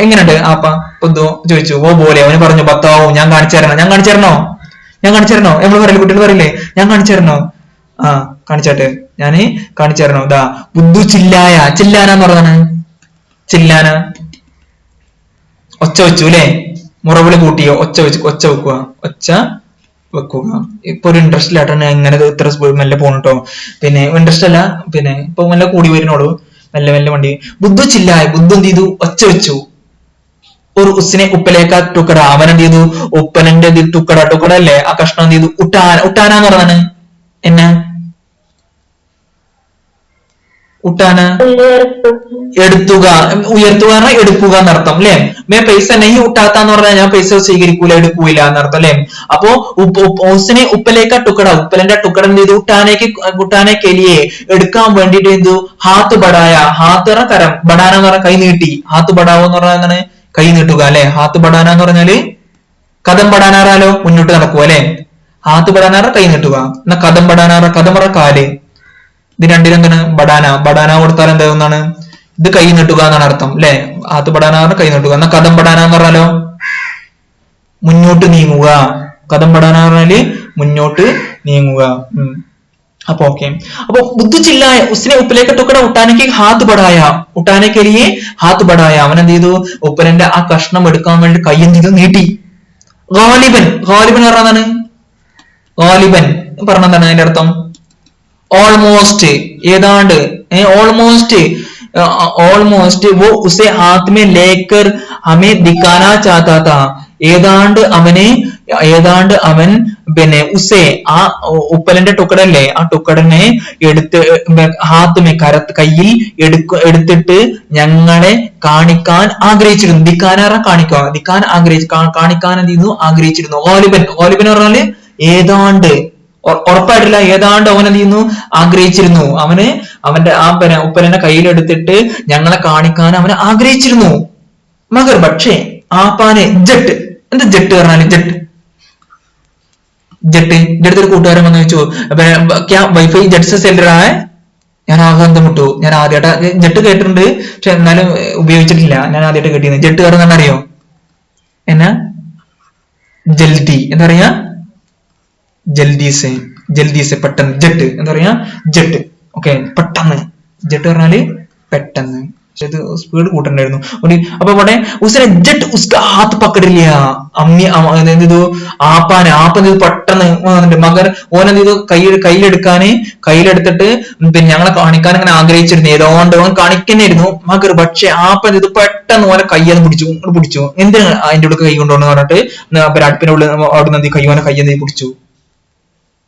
എങ്ങനെയുണ്ട് ആപ്പ പൊതു ചോദിച്ചു. ഓ പോലെ, അവന് പറഞ്ഞു ബത്താവും, ഞാൻ കാണിച്ചു തരണോ നമ്മള് പറയില്ലേ, കുട്ടികൾ പറയില്ലേ, ഞാൻ കാണിച്ചു തരണോ, കാണിച്ചാട്ടെ, ഞാന് കാണിച്ചു തരണോ. ഇതാ ബുദ്ധു ചില്ലാന എന്ന് പറഞ്ഞാണ്, ചില്ലാന ഒച്ച വെച്ചു അല്ലെ, മുറവിളി കൂട്ടിയോ, ഒച്ച വെക്കുക, വെക്കുക. ഇപ്പൊ ഒരു ഇൻട്രസ്റ്റ് ഇല്ലാട്ടാണ് എങ്ങനെ ഇത്ര മെല്ലെ പോകണട്ടോ. പിന്നെ ഇൻട്രസ്റ്റ് അല്ല, പിന്നെ ഇപ്പൊ മെല്ലെ കൂടി വരുന്നോളൂ, മെല്ലെ മെല്ലെ വണ്ടി. ബുദ്ധു ചില്ലായ, ബുദ്ധു എന്ത് ചെയ്തു, ഒച്ച വെച്ചു. ഒരു ഉസിനെ ഉപ്പലേക്ക ടുക്കട, അവൻ എന്ത് ചെയ്തു, ഉപ്പലന്റെ ടുക്കട, ടുക്കട അല്ലേ ആ കഷ്ണം എന്ത് ചെയ്തു, ഉട്ടാന. ഉട്ടാന എന്ന് പറഞ്ഞാണ് എന്നാ, ഉട്ടാന എടുത്തുക, ഉയർത്തുക പറഞ്ഞാൽ എടുക്കുക എന്നർത്ഥം അല്ലെ. മേ പൈസ നെയ് ഉട്ടാത്ത എന്ന് പറഞ്ഞാൽ ഞാൻ പൈസ സ്വീകരിക്കൂല, എടുക്കൂല എന്നർത്ഥം അല്ലെ. അപ്പോ ഉസിനെ ഉപ്പലേക്ക ടുക്കട, ഉപ്പലന്റെ ടുക്കട എന്ത് ചെയ്തു, ഉട്ടാനെ കെലിയെ എടുക്കാൻ വേണ്ടിട്ട് എന്തു, ഹാത്ത് ബടായ, ഹാത്ത് പറഞ്ഞ കരം, ബടാന എന്ന് പറഞ്ഞാൽ കൈ നീട്ടി, ഹാത്ത് ബടാവോ എന്ന് പറഞ്ഞാൽ എന്താണ്, കൈ നീട്ടുക അല്ലെ. ഹാത്ത് ബടാന എന്ന് പറഞ്ഞാല് കഥം പടാനാറാലോ, മുന്നോട്ട് നടക്കുക അല്ലെ. ഹാത്ത് ബടാനാറ കൈ നീട്ടുക, എന്നാ കഥം പടാനാറ, കഥം പറ കാല്, ഇത് രണ്ടിലും എന്താണ്, ബടാന. ബടാന കൊടുത്താൽ എന്താകുന്നതാണ്, ഇത് കൈ നീട്ടുക എന്നാണ് അർത്ഥം അല്ലെ. ഹാത്ത് ബടാന പറഞ്ഞ കൈ നീട്ടുക. എന്നാ കഥം പടാന എന്ന് പറഞ്ഞാലോ മുന്നോട്ട് നീങ്ങുക. കഥം പടാന പറഞ്ഞാല് മുന്നോട്ട് നീങ്ങുക. അപ്പൊ ഓക്കെ. അപ്പൊ ബുദ്ധു ചില്ലായ ഉസിനെ ഉപ്പിലേക്ക് ടുക്കട ഉട്ടാനക്ക് ഹാത്ത് ബടായ, ഉട്ടാനക്കെലിയെ ഹാത്ത് ബടായ, അവൻ എന്ത് ചെയ്തു, ഉപ്പലന്റെ ആ കഷ്ണം എടുക്കാൻ വേണ്ടി കൈ എന്ത് ചെയ്തു, നീട്ടി. ഗാലിബൻ, ഗാലിബൻ പറഞ്ഞതാണ്, ഗാലിബൻ പറഞ്ഞതാണ് അതിന്റെ അർത്ഥം ഓൾമോസ്റ്റ്, ഏതാണ്ട്, ഓൾമോസ്റ്റ്, ഓൾമോസ്റ്റ് वो उसे हाथ में लेकर हमें दिखाना चाहता था. ഏതാണ്ട് അവൻ പിന്നെ ഉസേ ആ ഉപ്പലന്റെ ടുക്കടല്ലേ ആ ടുക്കടനെ എടുത്ത് ഹാത്തുമേ കയ്യിൽ എടുത്തിട്ട് ഞങ്ങളെ കാണിക്കാൻ ആഗ്രഹിച്ചിരുന്നു. ദിക്കാനാറ കാണിക്കുക, കാണിക്കാൻ എന്ത് ചെയ്യുന്നു, ആഗ്രഹിച്ചിരുന്നു. ഗാലിബൻ, ഗാലിബൻ പറഞ്ഞാല് ഏതാണ്ട്, ഉറപ്പായിട്ടില്ല, ഏതാണ്ട് അവൻ എന്ത് ചെയ്യുന്നു, ആഗ്രഹിച്ചിരുന്നു. അവന്റെ ആ ഉപ്പലന്റെ കയ്യിലെടുത്തിട്ട് ഞങ്ങളെ കാണിക്കാൻ അവന് ആഗ്രഹിച്ചിരുന്നു. മഗർ പക്ഷേ ആപ്പാനെ ജട്ട്, എന്താ ജട്ട് പറഞ്ഞാല്, ജട്ട് ഒരു കൂട്ടുകാരൻ വന്ന് ചോദിച്ചു, വൈഫൈ ജട്ട് സെ സെൽ രഹാ ഹൈ. ഞാൻ ആകാന്തം വിട്ടു. ഞാൻ ആദ്യമായിട്ട് ജട്ട് കേട്ടിട്ടുണ്ട്, പക്ഷെ എന്നാലും ഉപയോഗിച്ചിട്ടില്ല. ഞാൻ ആദ്യമായിട്ട് കേട്ടിരുന്നത് ജട്ട് പറഞ്ഞാൽ അറിയോ എന്നാ, ജൽദി എന്താ പറയാ, ജൽദീസെ പെട്ടെന്ന്, ജട്ട് എന്താ പറയാ, ജട്ട്. ഓക്കെ, പെട്ടെന്ന്. ജട്ട് പറഞ്ഞാല് പെട്ടെന്ന്, പക്ഷെ ഇത് സ്പീഡ് കൂട്ടണ്ടായിരുന്നു. അപ്പൊ ഇവിടെ ഉസ്നെ ജട്ട് ഉസ്ക ഹാത്ത് പക്കടില്ല, അമ്മി എന്ത് ചെയ്തു, ആപ്പൻ ഇത് പെട്ടെന്ന് മകർ ഓനെന്ത് ചെയ്തു, കയ്യിലെടുത്തിട്ട് പിന്നെ ഞങ്ങളെ കാണിക്കാൻ അങ്ങനെ ആഗ്രഹിച്ചിരുന്നു. ഏതോണ്ട് ഓൻ കാണിക്കന്നായിരുന്നു മകർ, പക്ഷെ ആപ്പൻ ഇത് പെട്ടെന്ന് ഓനെ കയ്യെന്ന് പിടിച്ചു. എന്തിനാ അതിന്റെ ഉള്ളിൽ കൈ കൊണ്ടുപോകണം പറഞ്ഞിട്ട് അടുപ്പിന്റെ ഉള്ളിൽ അവിടെ നിന്ന് കയ്യോനെ കയ്യെന്ന് പിടിച്ചു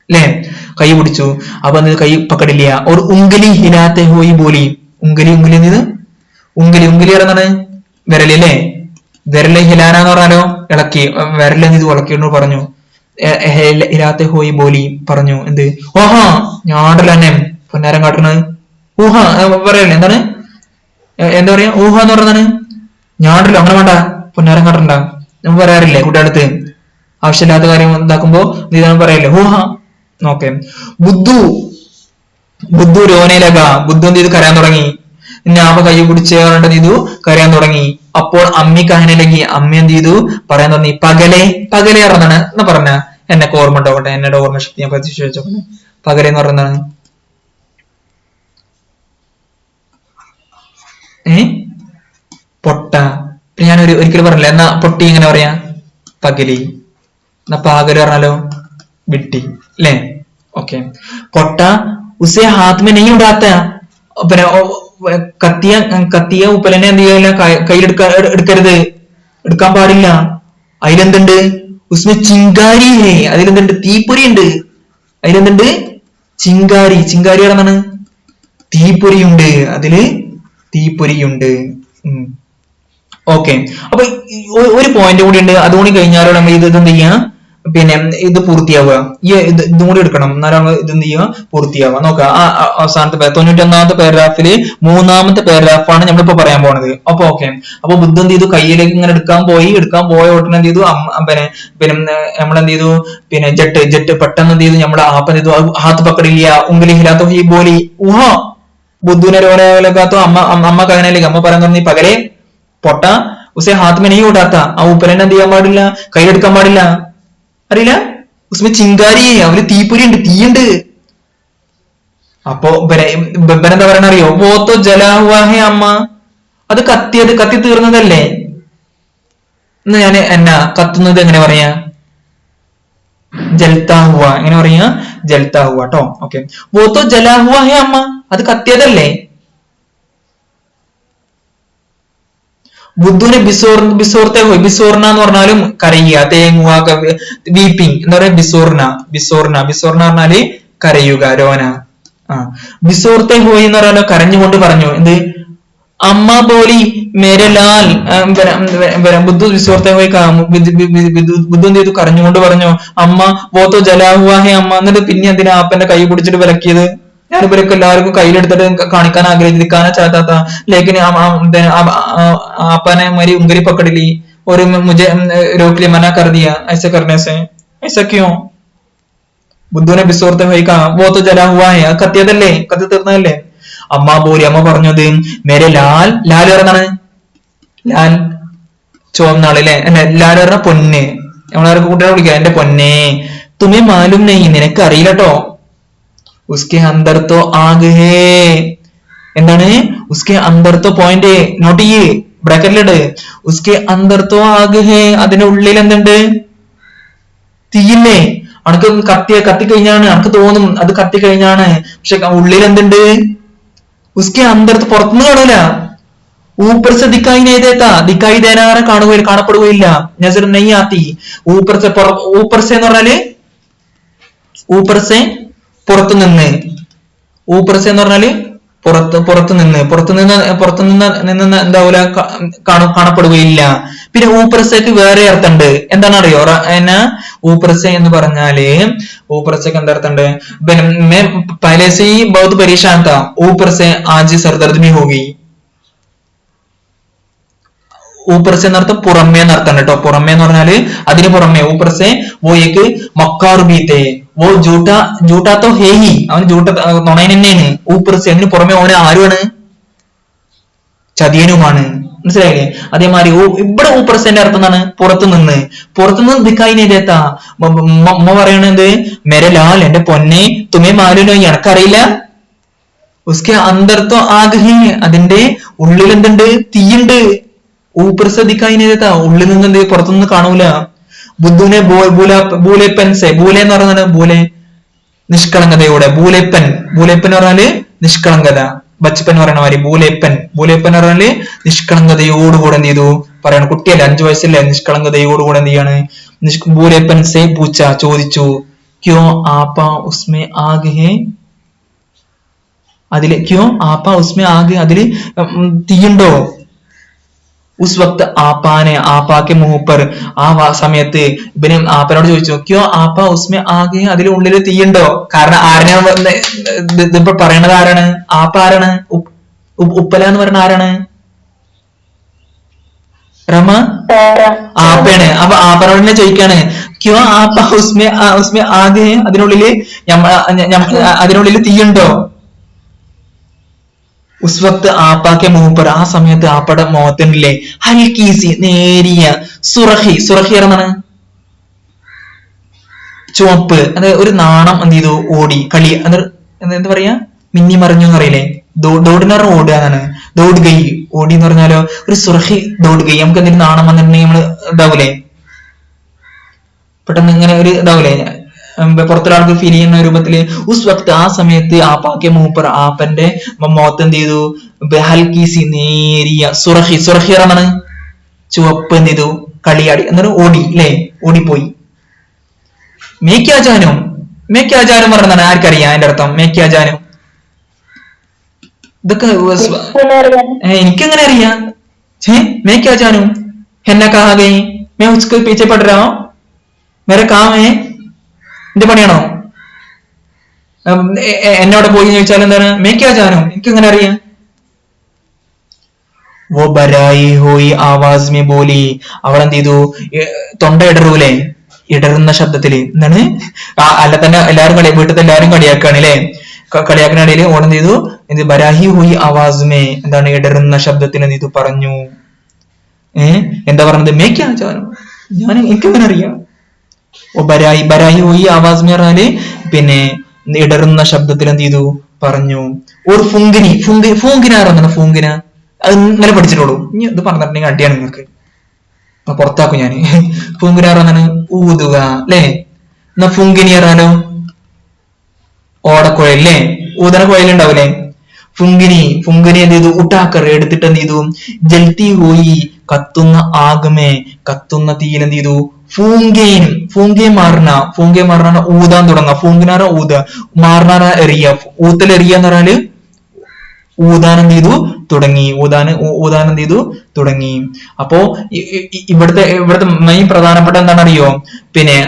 അല്ലെ, കൈ പിടിച്ചു. അപ്പൊ അത് കൈ പക്കടില്ല. ഒരു ഉങ്കലി ഹിലാത്തെ ഹോയി ബോലി, ഉങ്കലി എന്നത് ഉങ്കലി പറഞ്ഞാണ് വിരലി അല്ലെ. വിരല് ഹിലാന എന്ന് പറഞ്ഞാലോ ഇളക്കി, വിരല് ഇത് ഇളക്കിയെന്ന് പറഞ്ഞു. ഹിലാത്തെ ഹോയി ബോലി പറഞ്ഞു, എന്ത്, ഓഹാ ഞാടല്ല തന്നെ പൊന്നാരം കാട്ടണ്, ഊഹ പറയല്ലേ, എന്താണ് എന്താ പറയാ, ഊഹ എന്ന് പറഞ്ഞതാണ് ഞാടല്ലോ, അങ്ങനെ വേണ്ട, പൊന്നാരം കാട്ടണ്ട. നമ്മൾ പറയാറില്ലേ കുട്ടികളടുത്ത്, ആവശ്യമില്ലാത്ത കാര്യം ഉണ്ടാക്കുമ്പോ ഇതാണ് പറയല്ലേ, ഊഹ. ഓക്കെ. ബുദ്ധു രോനയിലക, ബുദ്ധു എന്ത് ചെയ്തു, കരയാൻ തുടങ്ങി. ഞാപ കൈ പിടിച്ച് പറഞ്ഞിട്ട് ചെയ്തു, കരയാൻ തുടങ്ങി. അപ്പോൾ അമ്മി കഹനലകി, അമ്മ എന്ത് ചെയ്തു, പറയാൻ തുടങ്ങി, പകലെ പറഞ്ഞാണ് എന്നാ പറഞ്ഞ, എന്നൊക്കെ ഓർമ്മ ഉണ്ടാവട്ടെ, എന്നോട് ഓർമ്മ ശക്തി ഞാൻ പരിശോധിച്ചോ. പകലെ എന്ന് പറയുന്നതാണ് പൊട്ട. ഞാൻ ഒരിക്കലും പറഞ്ഞില്ല, എന്നാ പൊട്ടി ഇങ്ങനെ പറയാ, പകലി. എന്നാ പാകല് പറഞ്ഞാലോ വിട്ടി അല്ലേ. ഓക്കെ. പൊട്ട ഉസേ ഹാത്ത് മേ നെയ് ഉടാത്ത, പിന്നെ കത്തിയ ഉപ്പലനെ എന്ത് ചെയ്യില്ല, എടുക്കരുത്, എടുക്കാൻ പാടില്ല. അതിലെന്തുണ്ട്, ഉസ്മെ ചിങ്കാരി ഹേ, അതിലെന്തുണ്ട്, തീപ്പൊരി ഉണ്ട്. അതിലെന്തുണ്ട്, ചിങ്കാരി ആണെന്നാണ്, തീപ്പൊരിയുണ്ട്, അതില് തീപ്പൊരിയുണ്ട്. ഓക്കെ. അപ്പൊ ഒരു പോയിന്റ് കൂടി ഉണ്ട്, അതുകൂടി കഴിഞ്ഞാലോ നമ്മൾ ഇത് എന്ത് ചെയ്യാം, പിന്നെ ഇത് പൂർത്തിയാവുക. ഇതും കൂടി എടുക്കണം, എന്നാലാണ് ഇത് എന്ത് ചെയ്യുക, പൂർത്തിയാവുക. നോക്കുക, അവസാനത്തെ 91ാമത്തെ പാരഗ്രാഫില് 3ാമത്തെ പാരഗ്രാഫാണ് നമ്മളിപ്പോ പറയാൻ പോണത്. അപ്പൊ ഓക്കെ. അപ്പൊ ബുദ്ധ എന്ത് ചെയ്തു, കയ്യിലേക്ക് ഇങ്ങനെ എടുക്കാൻ പോയ ഉടനെ എന്ത് ചെയ്തു, പിന്നെ നമ്മളെന്ത് ചെയ്തു, പിന്നെ ജട്ട് പെട്ടെന്ന് എന്ത് ചെയ്തു, നമ്മുടെ ആപ്പൻ ചെയ്തു, ഹാത്ത് പക്കടില്ല, ഉങ്കലി ഹിലാത്തോ ഹി ബോലി, ഊഹ ബുദ്ധുവിനെ രോനകാത്തോ, അമ്മ കഹനയിലേക്ക്, അമ്മ പറയാൻ തുടങ്ങി, പകരെ പൊട്ട ഉസേ ഹാത്ത് മേ നെയ് ഉടാത്ത, ആ ഉപ്പലനെ എന്ത് ചെയ്യാൻ പാടില്ല, കയ്യിലെടുക്കാൻ പാടില്ല. അറിയില്ല, ഉസ്മെ ചിങ്കാരി, അവര് തീപ്പൊരി ഉണ്ട്, തീയുണ്ട്. അപ്പൊ എന്താ പറയണ അറിയോ, വോത്തോ ജലാഹുവാഹെ അമ്മ, അത് കത്തി തീർന്നതല്ലേ. എന്ന് ഞാൻ എന്നാ കത്തുന്നത് എങ്ങനെ പറയാ, ജൽത്താ ഹുവ എങ്ങനെ പറയാ? ജൽത്താ ഹുവ ട്ടോ. ഓക്കെ, വോ തോ ജലാ ഹുവ ഹേ അമ്മ, അത് കത്തിയതല്ലേ. ബുദ്ധുവിനെ ബിസോർത്തെ ഹോയ്, ബിസോർന എന്ന് പറഞ്ഞാലും കരയുക, തേങ്ങുക, വീപ്പിംഗ് എന്താ പറയാ? ബിസോർന പറഞ്ഞാല് കരയുക, രോന. ആ, ബിസോർത്തെ ഹോയ് എന്ന് പറഞ്ഞാലോ കരഞ്ഞുകൊണ്ട് പറഞ്ഞു. എന്ത്? അമ്മ ബോലി മേരെ ലാൽ, ബുദ്ധു ബിസോർത്തെ ഹോയ്, ബുദ്ധു എന്ത് ചെയ്തു? കരഞ്ഞുകൊണ്ട് പറഞ്ഞു അമ്മ വോ തോ ജലാ ഹുവാ ഹേ അമ്മ. എന്നിട്ട് പിന്നെ എന്തിനാ ആപ്പന്റെ കൈ പിടിച്ചിട്ട് വിലക്കിയത്? ഞാൻ ഇവരൊക്കെ എല്ലാവർക്കും കയ്യിലെടുത്തിട്ട് കാണിക്കാൻ ആഗ്രഹിക്കാനാ ചാത്താത്ത, ലേക്കിന് आपने हमारी उंगली पकड़ ली और मुझे रोक लिया, मना कर दिया ऐसे करने से, ऐसा क्यों? ബുദ്ധുവിനെ ബിസോർത്തെ ഹോയ് കാ വോ തോ ജലാ ഹുവാ ഹേ, കത്തിയതല്ലേ, കത്തി തീർന്നതല്ലേ. അമ്മ ബോലി, അമ്മ പറഞ്ഞത് മേരെ ലാൽ, ലാൽ പറഞ്ഞാണ് ലാൽ ചുവന്നാള് അല്ലെ, ലാൽ പറഞ്ഞ പൊന്ന്, നമ്മളെ കൂട്ടിനെ വിളിക്കുക എന്റെ പൊന്നെ. തുമേ മാലും നെയ്, നിനക്ക് അറിയില്ലട്ടോ. ഉസ്കെ അന്തർ തോ ആഗ് ഹേ, എന്താണ്? ഉസ്കെ അന്തർ തോ, പോയിന്റ് നോട്ട് ചെയ്യ്, ബ്രാക്കറ്റിലിട്. ഉസ്കെ അന്തർ തോ ആഗ് ഹേ, അതിന്റെ ഉള്ളിൽ എന്തുണ്ട്? തീയില്ലേ? അനക്ക് കത്തി കഴിഞ്ഞാണ്, അനക്ക് തോന്നും അത് കത്തി കഴിഞ്ഞാണ്, പക്ഷെ ഉള്ളിൽ എന്തുണ്ട്? ഉസ്കെ അന്തർ, പുറത്തുനിന്ന് കാണൂല. ഊപ്പർ സെ ദിക്കായി നഹീ ദേത്താ, ദിക്കായി ദേനാറ കാണപ്പെടുകയില്ല, നസർ നഹീ ആത്തി. ഊപ്പർ സെ എന്ന് പറഞ്ഞാല് ഊപ്പർ സെ പുറത്തു നിന്ന്, ഊപ്പർ സെ എന്ന് പറഞ്ഞാല് പുറത്തു നിന്ന് എന്താവൂല, കാണപ്പെടുകയില്ല. പിന്നെ ഊപ്പർസയ്ക്ക് വേറെ അർത്ഥമുണ്ട്, എന്താണ് അറിയോ? എന്നാ ഊപ്പർസ എന്ന് പറഞ്ഞാല്, ഊപ്പർസയ്ക്ക് എന്താ അർത്ഥമുണ്ട്? പിന്നെ പഹലെ സെ ഹി ബഹുത് പരേശാൻ താ, ഊപ്പർ സെ ആജ് സർദർദ് ഭി ഹോ ഗയി. ഊപ്പർസെ എന്നർത്ഥം പുറമേ എന്നർത്ഥം കേട്ടോ. പുറമേ എന്ന് പറഞ്ഞാല് അതിന് പുറമേ. ഊപ്പർസെ വോ ഏക്ക് മക്കാർ ബീത്തെ, വോ ജൂട്ടാ തോ ഹേ ഹി, അവൻ നുണയൻ തന്നെയാണ്. ഊപ്പർസെ അതിന് പുറമെ ഓന് ആരുമാണ്? ചതിയനുമാണ്. മനസ്സിലായില്ലേ? അതേമാതിരി ഇവിടെ ഊപ്പർസെന്റെ അർത്ഥം എന്താണ്? പുറത്തുനിന്ന് ദിക്കായി നേതാ. ഉമ്മ പറയണത് മെരെ ലാൽ, എന്റെ പൊന്നെ, തുമേ മാലുനോ, എനക്കറിയില്ല. ഉസ്കെ അന്തർത്തോ ആഗ്രഹി, അതിന്റെ ഉള്ളിൽ എന്തുണ്ട്? തീയുണ്ട്. ഊപ്പർസ ദിക്കായി നേതാ, ഉള്ളിൽ നിന്ന് എന്ത്? പുറത്തുനിന്ന് കാണൂല. ബുദ്ധുവിനെ ബൂലെപ്പൻസെ, ബൂലെ എന്ന് പറയുന്നത് ബൂലെ നിഷ്കളങ്കതയോടെ, ബൂലെപ്പൻ എന്ന് പറഞ്ഞാല് നിഷ്കളങ്കത, ബച്ചപ്പൻ പറയണ മാതിരി ബൂലെപ്പൻ എന്ന് പറഞ്ഞാല് നിഷ്കളങ്കതയോടുകൂടെ എന്ത് ചെയ്തു പറയണം. കുട്ടിയല്ലേ, 5 വയസ്സല്ലേ, നിഷ്കളങ്കതയോടുകൂടെ എന്ത് ചെയ്യാണ്? ബൂലെപ്പൻ സെ പൂച്ച, ചോദിച്ചു. ക്യോ ആപ്പ ഉസ്മേ ആഗ് ഹേ, അതില് ക്യോ ആപ്പ ഉസ്മേ ആഗ്, അതില് തീയുണ്ടോ? ഉസ് വക്ത് ആപ്പാനെ, ആപ്പാക്കെ മുഹപ്പർ, ആ സമയത്ത് ഇവന് ആപ്പനോട് ചോദിച്ചു, ക്യോ ആപ്പ ഉസ്മേ ആകെ, അതിൽ ഉള്ളില് തീയുണ്ടോ? കാരണം ആരനെ ഇതിപ്പോ പറയണത് ആരാണ്? ആപ്പ ആരാണ്? ഉപ്പല എന്ന് പറയുന്ന ആരാണ്? റമ ആപ്പയാണ്. അപ്പൊ ആപ്പനോട് തന്നെ ചോദിക്കാണ്, ക്യോ ആപ്പ ഉസ്മേ ആകെ, അതിനുള്ളില് തീയുണ്ടോ? ഉസ് വക്ത് ആപ്പാക്കെ മുഹപ്പർ, ആ സമയത്ത് ആപ്പയുടെ മുഖത്തിനില്ലേ ഹൽക്കീസി, നേരിയ സുറഹി എന്നാണ് ചുവപ്പ്, അത് ഒരു നാണം എന്ത് ചെയ്തു? ഓടി, കളി, അത് എന്താ പറയാ, മിന്നി മറിഞ്ഞു എന്ന് പറയില്ലേ? ദോടിന് പറഞ്ഞ ഓടുക എന്നാണ്. ദോട് ഗൈ, ഓടി എന്ന് പറഞ്ഞാലോ ഒരു സുറഹി ദോട് ഗൈ. നമുക്ക് എന്തെങ്കിലും നാണം വന്നിട്ടുണ്ടെങ്കിൽ നമ്മള് ഇതാവൂലേ, പെട്ടെന്ന് ഇങ്ങനെ ഒരു ഇതാവൂലേ, പുറത്തൊരാൾക്ക് ഫീൽ ചെയ്യുന്ന രൂപത്തില്. ഉസ് വക്ത്, ആ സമയത്ത് ആപ്പാക്കെ മൂപ്പർ, ആപ്പന്റെ മുഖത്ത് എന്ത് ചെയ്തു? ഹൽക്കീസി, നേരിയ സുറഹി എന്നാണ് ചുവപ്പ്, എന്ത് ചെയ്തു? കളിയാടി എന്നൊരു ഓടി അല്ലെ, ഓടിപ്പോയി. മേക്കാജാനും പറഞ്ഞതാണ്, ആർക്കറിയാം അതിന്റെ അർത്ഥം? മേക്കാജാനും ഇതൊക്കെ എനിക്കെങ്ങനെ അറിയാം? മേക്കാജാനും എന്നെ കഹാ ഗയി, മേ ഉസ്കെ പീछे പड़ रहा हूं, मेरा काम है, എന്റെ പണിയാണോ? എന്നോട് പോയി ചോദിച്ചാൽ എന്താണ്? മേക്കാജാനും, എനിക്കെങ്ങനെ അറിയാം? വോ ബരായി ഹോയി ആവാസ് മേ ബോലി, അവൾ എന്ത് ചെയ്തു? തൊണ്ട ഇടറൂലേ, ഇടറുന്ന ശബ്ദത്തില്. എന്താണ്? അല്ല തന്നെ എല്ലാരും വീട്ടിലത്തെ എല്ലാരും കളിയാക്കാണ് അല്ലെ, കളിയാക്കിനിടയിൽ ഓൺ എന്ത് ചെയ്തു? ഇത് ബരാഹി ഹുയി ആവാസ്മേ, എന്താണ്? ഇടറുന്ന ശബ്ദത്തിന് എന്ത് ചെയ്തു? പറഞ്ഞു. എന്താ പറഞ്ഞത്? മേക്കാജാനും, എനിക്കെങ്ങനെ അറിയാം? ഓ ബരാഹി ഹുയി ആവാസ്മേ പറഞ്ഞാല് പിന്നെ ഇടറുന്ന ശബ്ദത്തിൽ എന്ത് ചെയ്തു? പറഞ്ഞു. ഒരു ഫൂങ്കിനാറെന്നാണ് ഫൂങ്കിന, അത് ഇന്നലെ പഠിച്ചിട്ടുള്ളൂ. ഇനി ഇത് പറഞ്ഞിട്ടുണ്ടെങ്കിൽ അടിയാണ് നിങ്ങൾക്ക്, പുറത്താക്കും ഞാന്. പൂങ്കുരാർ എന്നാണ് ഊതുക അല്ലെ. എന്നാ ഫുങ്കിനി പറഞ്ഞാലോ ഓടക്കുഴല്ലേ, ഊതന കുഴലുണ്ടാവില്ലേ, ഫുങ്കിനി എന്ത് ചെയ്തു, ഉട്ടാക്കർ എടുത്തിട്ട് എന്ത് ചെയ്തു, ജൽത്തി ഹോയി കത്തുന്ന ആഗമേ, കത്തുന്ന തീയിൽ എന്ത് ചെയ്തു, ഫൂങ്കേ മാറണ ഊതാൻ തുടങ്ങാം, ഫൂങ്കിനാറ ഊത, മാറണ എറിയ, ഊത്തൽ എറിയ എന്ന് പറഞ്ഞാല് ഊതാൻ എന്ത് ചെയ്തു തുടങ്ങി, ഊതാൻ എന്ത് ചെയ്തു തുടങ്ങി. അപ്പോ ഇവിടുത്തെ മെയിൻ പ്രധാനപ്പെട്ട എന്താണ് അറിയോ, പിന്നെ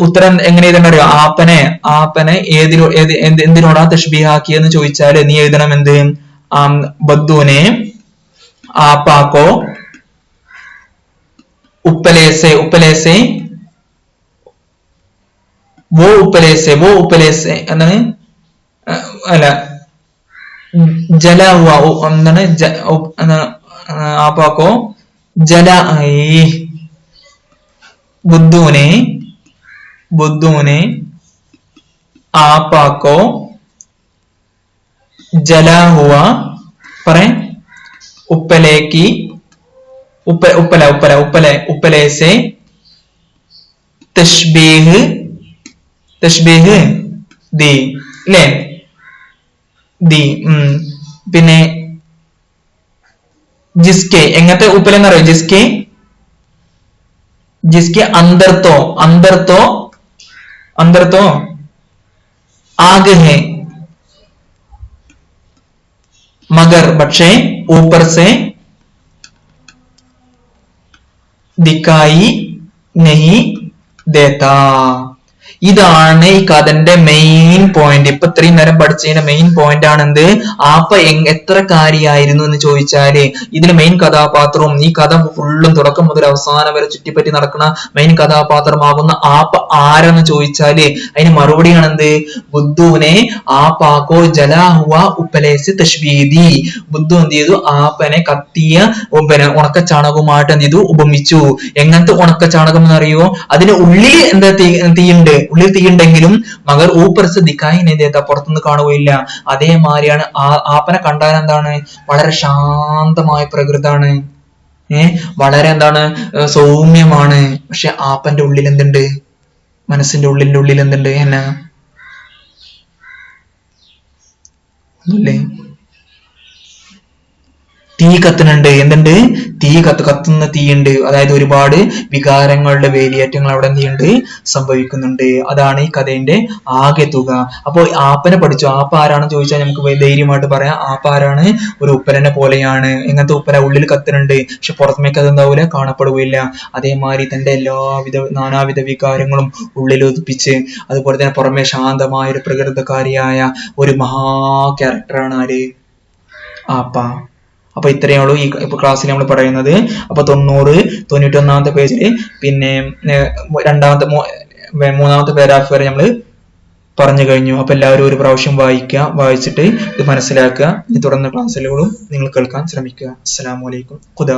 ഉത്തരം എങ്ങനെ എഴുതണ്ട അറിയോ, ആപ്പനെ എന്തിനോടാ തഷ്ബീഹാക്കിയെന്ന് ചോദിച്ചാല് നീ എഴുതണം എന്ത്, ബദ്ദുനെ ആപ്പാക്കോ ഉപ്പലേസെ വോ ഉപ്പലേസെ എന്താണ്, അല്ല ജല ഹുവ എന്താണ് ആപ്പാക്കോ ജല ബുദ്ധൂനെ ആപ്പാക്കോ ജല ഹുവ പറ ഉപ്പലേക്ക് ഉപ്പലേസെ തഷ്ബീഹ് ദി അല്ലേ, ദി. പിന്നെ ജിസ്കെ എങ്ങനത്തെ ഉപ്പലെന്ന് അറിയോ, ജിസ്കെ അന്തർത്തോ ആഗ് ഹെ മഗർ പക്ഷേ ഊപ്പർ സെ ദിക്കായി നഹി ദേത്താ. ഇതാണ് ഈ കഥന്റെ മെയിൻ പോയിന്റ്. ഇപ്പൊ ഇത്രയും നേരം പഠിച്ചതിന്റെ മെയിൻ പോയിന്റ് ആണ് എന്ത്, ആപ്പ എത്ര കാര്യമായിരുന്നു എന്ന് ചോദിച്ചാല് ഇതില് മെയിൻ കഥാപാത്രവും ഈ കഥ ഫുള്ളും തുടക്കം മുതൽ അവസാനം വരെ ചുറ്റിപ്പറ്റി നടക്കുന്ന മെയിൻ കഥാപാത്രമാകുന്ന ആപ്പ ആരെന്ന് ചോദിച്ചാല് അതിന് മറുപടിയാണ് എന്ത്, ബുദ്ധുവിനെ ആപ്പാക്കോ ജലാഹുവ ഉപ്പലേസ് തഷ്ബീദി. ബുദ്ധു എന്ത് ചെയ്തു, ആപ്പനെ കത്തിയ പിന്നെ ഉണക്കച്ചാണകവുമായിട്ട് എന്ത് ചെയ്തു, ഉപമിച്ചു. എങ്ങനത്തെ ഉണക്കച്ചാണകം എന്നറിയോ, അതിന് ഉള്ളിൽ എന്താ ഉള്ളിൽ തീയുണ്ടെങ്കിലും മകർ ഊപ്പർസ് ദിക്കായി നേതാ പുറത്തുനിന്ന് കാണുകയില്ല. അതേമാതിരിയാണ് ആപ്പനെ കണ്ടാൽ എന്താണ്, വളരെ ശാന്തമായ പ്രകൃതാണ്, വളരെ എന്താണ് സൗമ്യമാണ്. പക്ഷെ ആപ്പന്റെ ഉള്ളിൽ എന്തുണ്ട്, മനസ്സിന്റെ ഉള്ളിൽ എന്തുണ്ട് എന്നാ അല്ലേ, തീ കത്തുന്നുണ്ട്. എന്തുണ്ട്, കത്തുന്ന തീയുണ്ട്. അതായത് ഒരുപാട് വികാരങ്ങളുടെ വേലിയേറ്റങ്ങൾ അവിടെ എന്തുണ്ട് സംഭവിക്കുന്നുണ്ട്. അതാണ് ഈ കഥയുടെ ആകെ തുക. അപ്പൊ ആപ്പനെ പഠിച്ചു. ആപ്പ ആരാണെന്ന് ചോദിച്ചാൽ നമുക്ക് ധൈര്യമായിട്ട് പറയാം, ആപ്പ ആരാണ്, ഒരു ഉപ്പരനെ പോലെയാണ്. എങ്ങനത്തെ ഉപ്പര, ഉള്ളിൽ കത്തുന്നുണ്ട് പക്ഷെ പുറമേക്ക് അത് എന്താവൂല, കാണപ്പെടുകയില്ല. അതേമാതിരി തന്റെ നാനാവിധ വികാരങ്ങളും ഉള്ളിൽ ഒതുപ്പിച്ച് അതുപോലെ തന്നെ പുറമെ ശാന്തമായ ഒരു പ്രകൃതക്കാരിയായ ഒരു മഹാ ക്യാരക്ടറാണ് ആര്, ആപ്പ. അപ്പൊ ഇത്രയേ ഉള്ളൂ ഈ ക്ലാസ്സിൽ നമ്മൾ പറയുന്നത്. അപ്പൊ 91 പേജില് പിന്നെ മൂന്നാമത്തെ പാരാഗ്രാഫ് വരെ നമ്മൾ പറഞ്ഞു കഴിഞ്ഞു. അപ്പൊ എല്ലാവരും ഒരു പ്രാവശ്യം വായിച്ചിട്ട് ഇത് മനസ്സിലാക്കുക. ഇനി തുടർന്ന് ക്ലാസ്സുകളും നിങ്ങൾ കേൾക്കാൻ ശ്രമിക്കുക. അസ്സലാമു അലൈക്കും. ഖുദാ.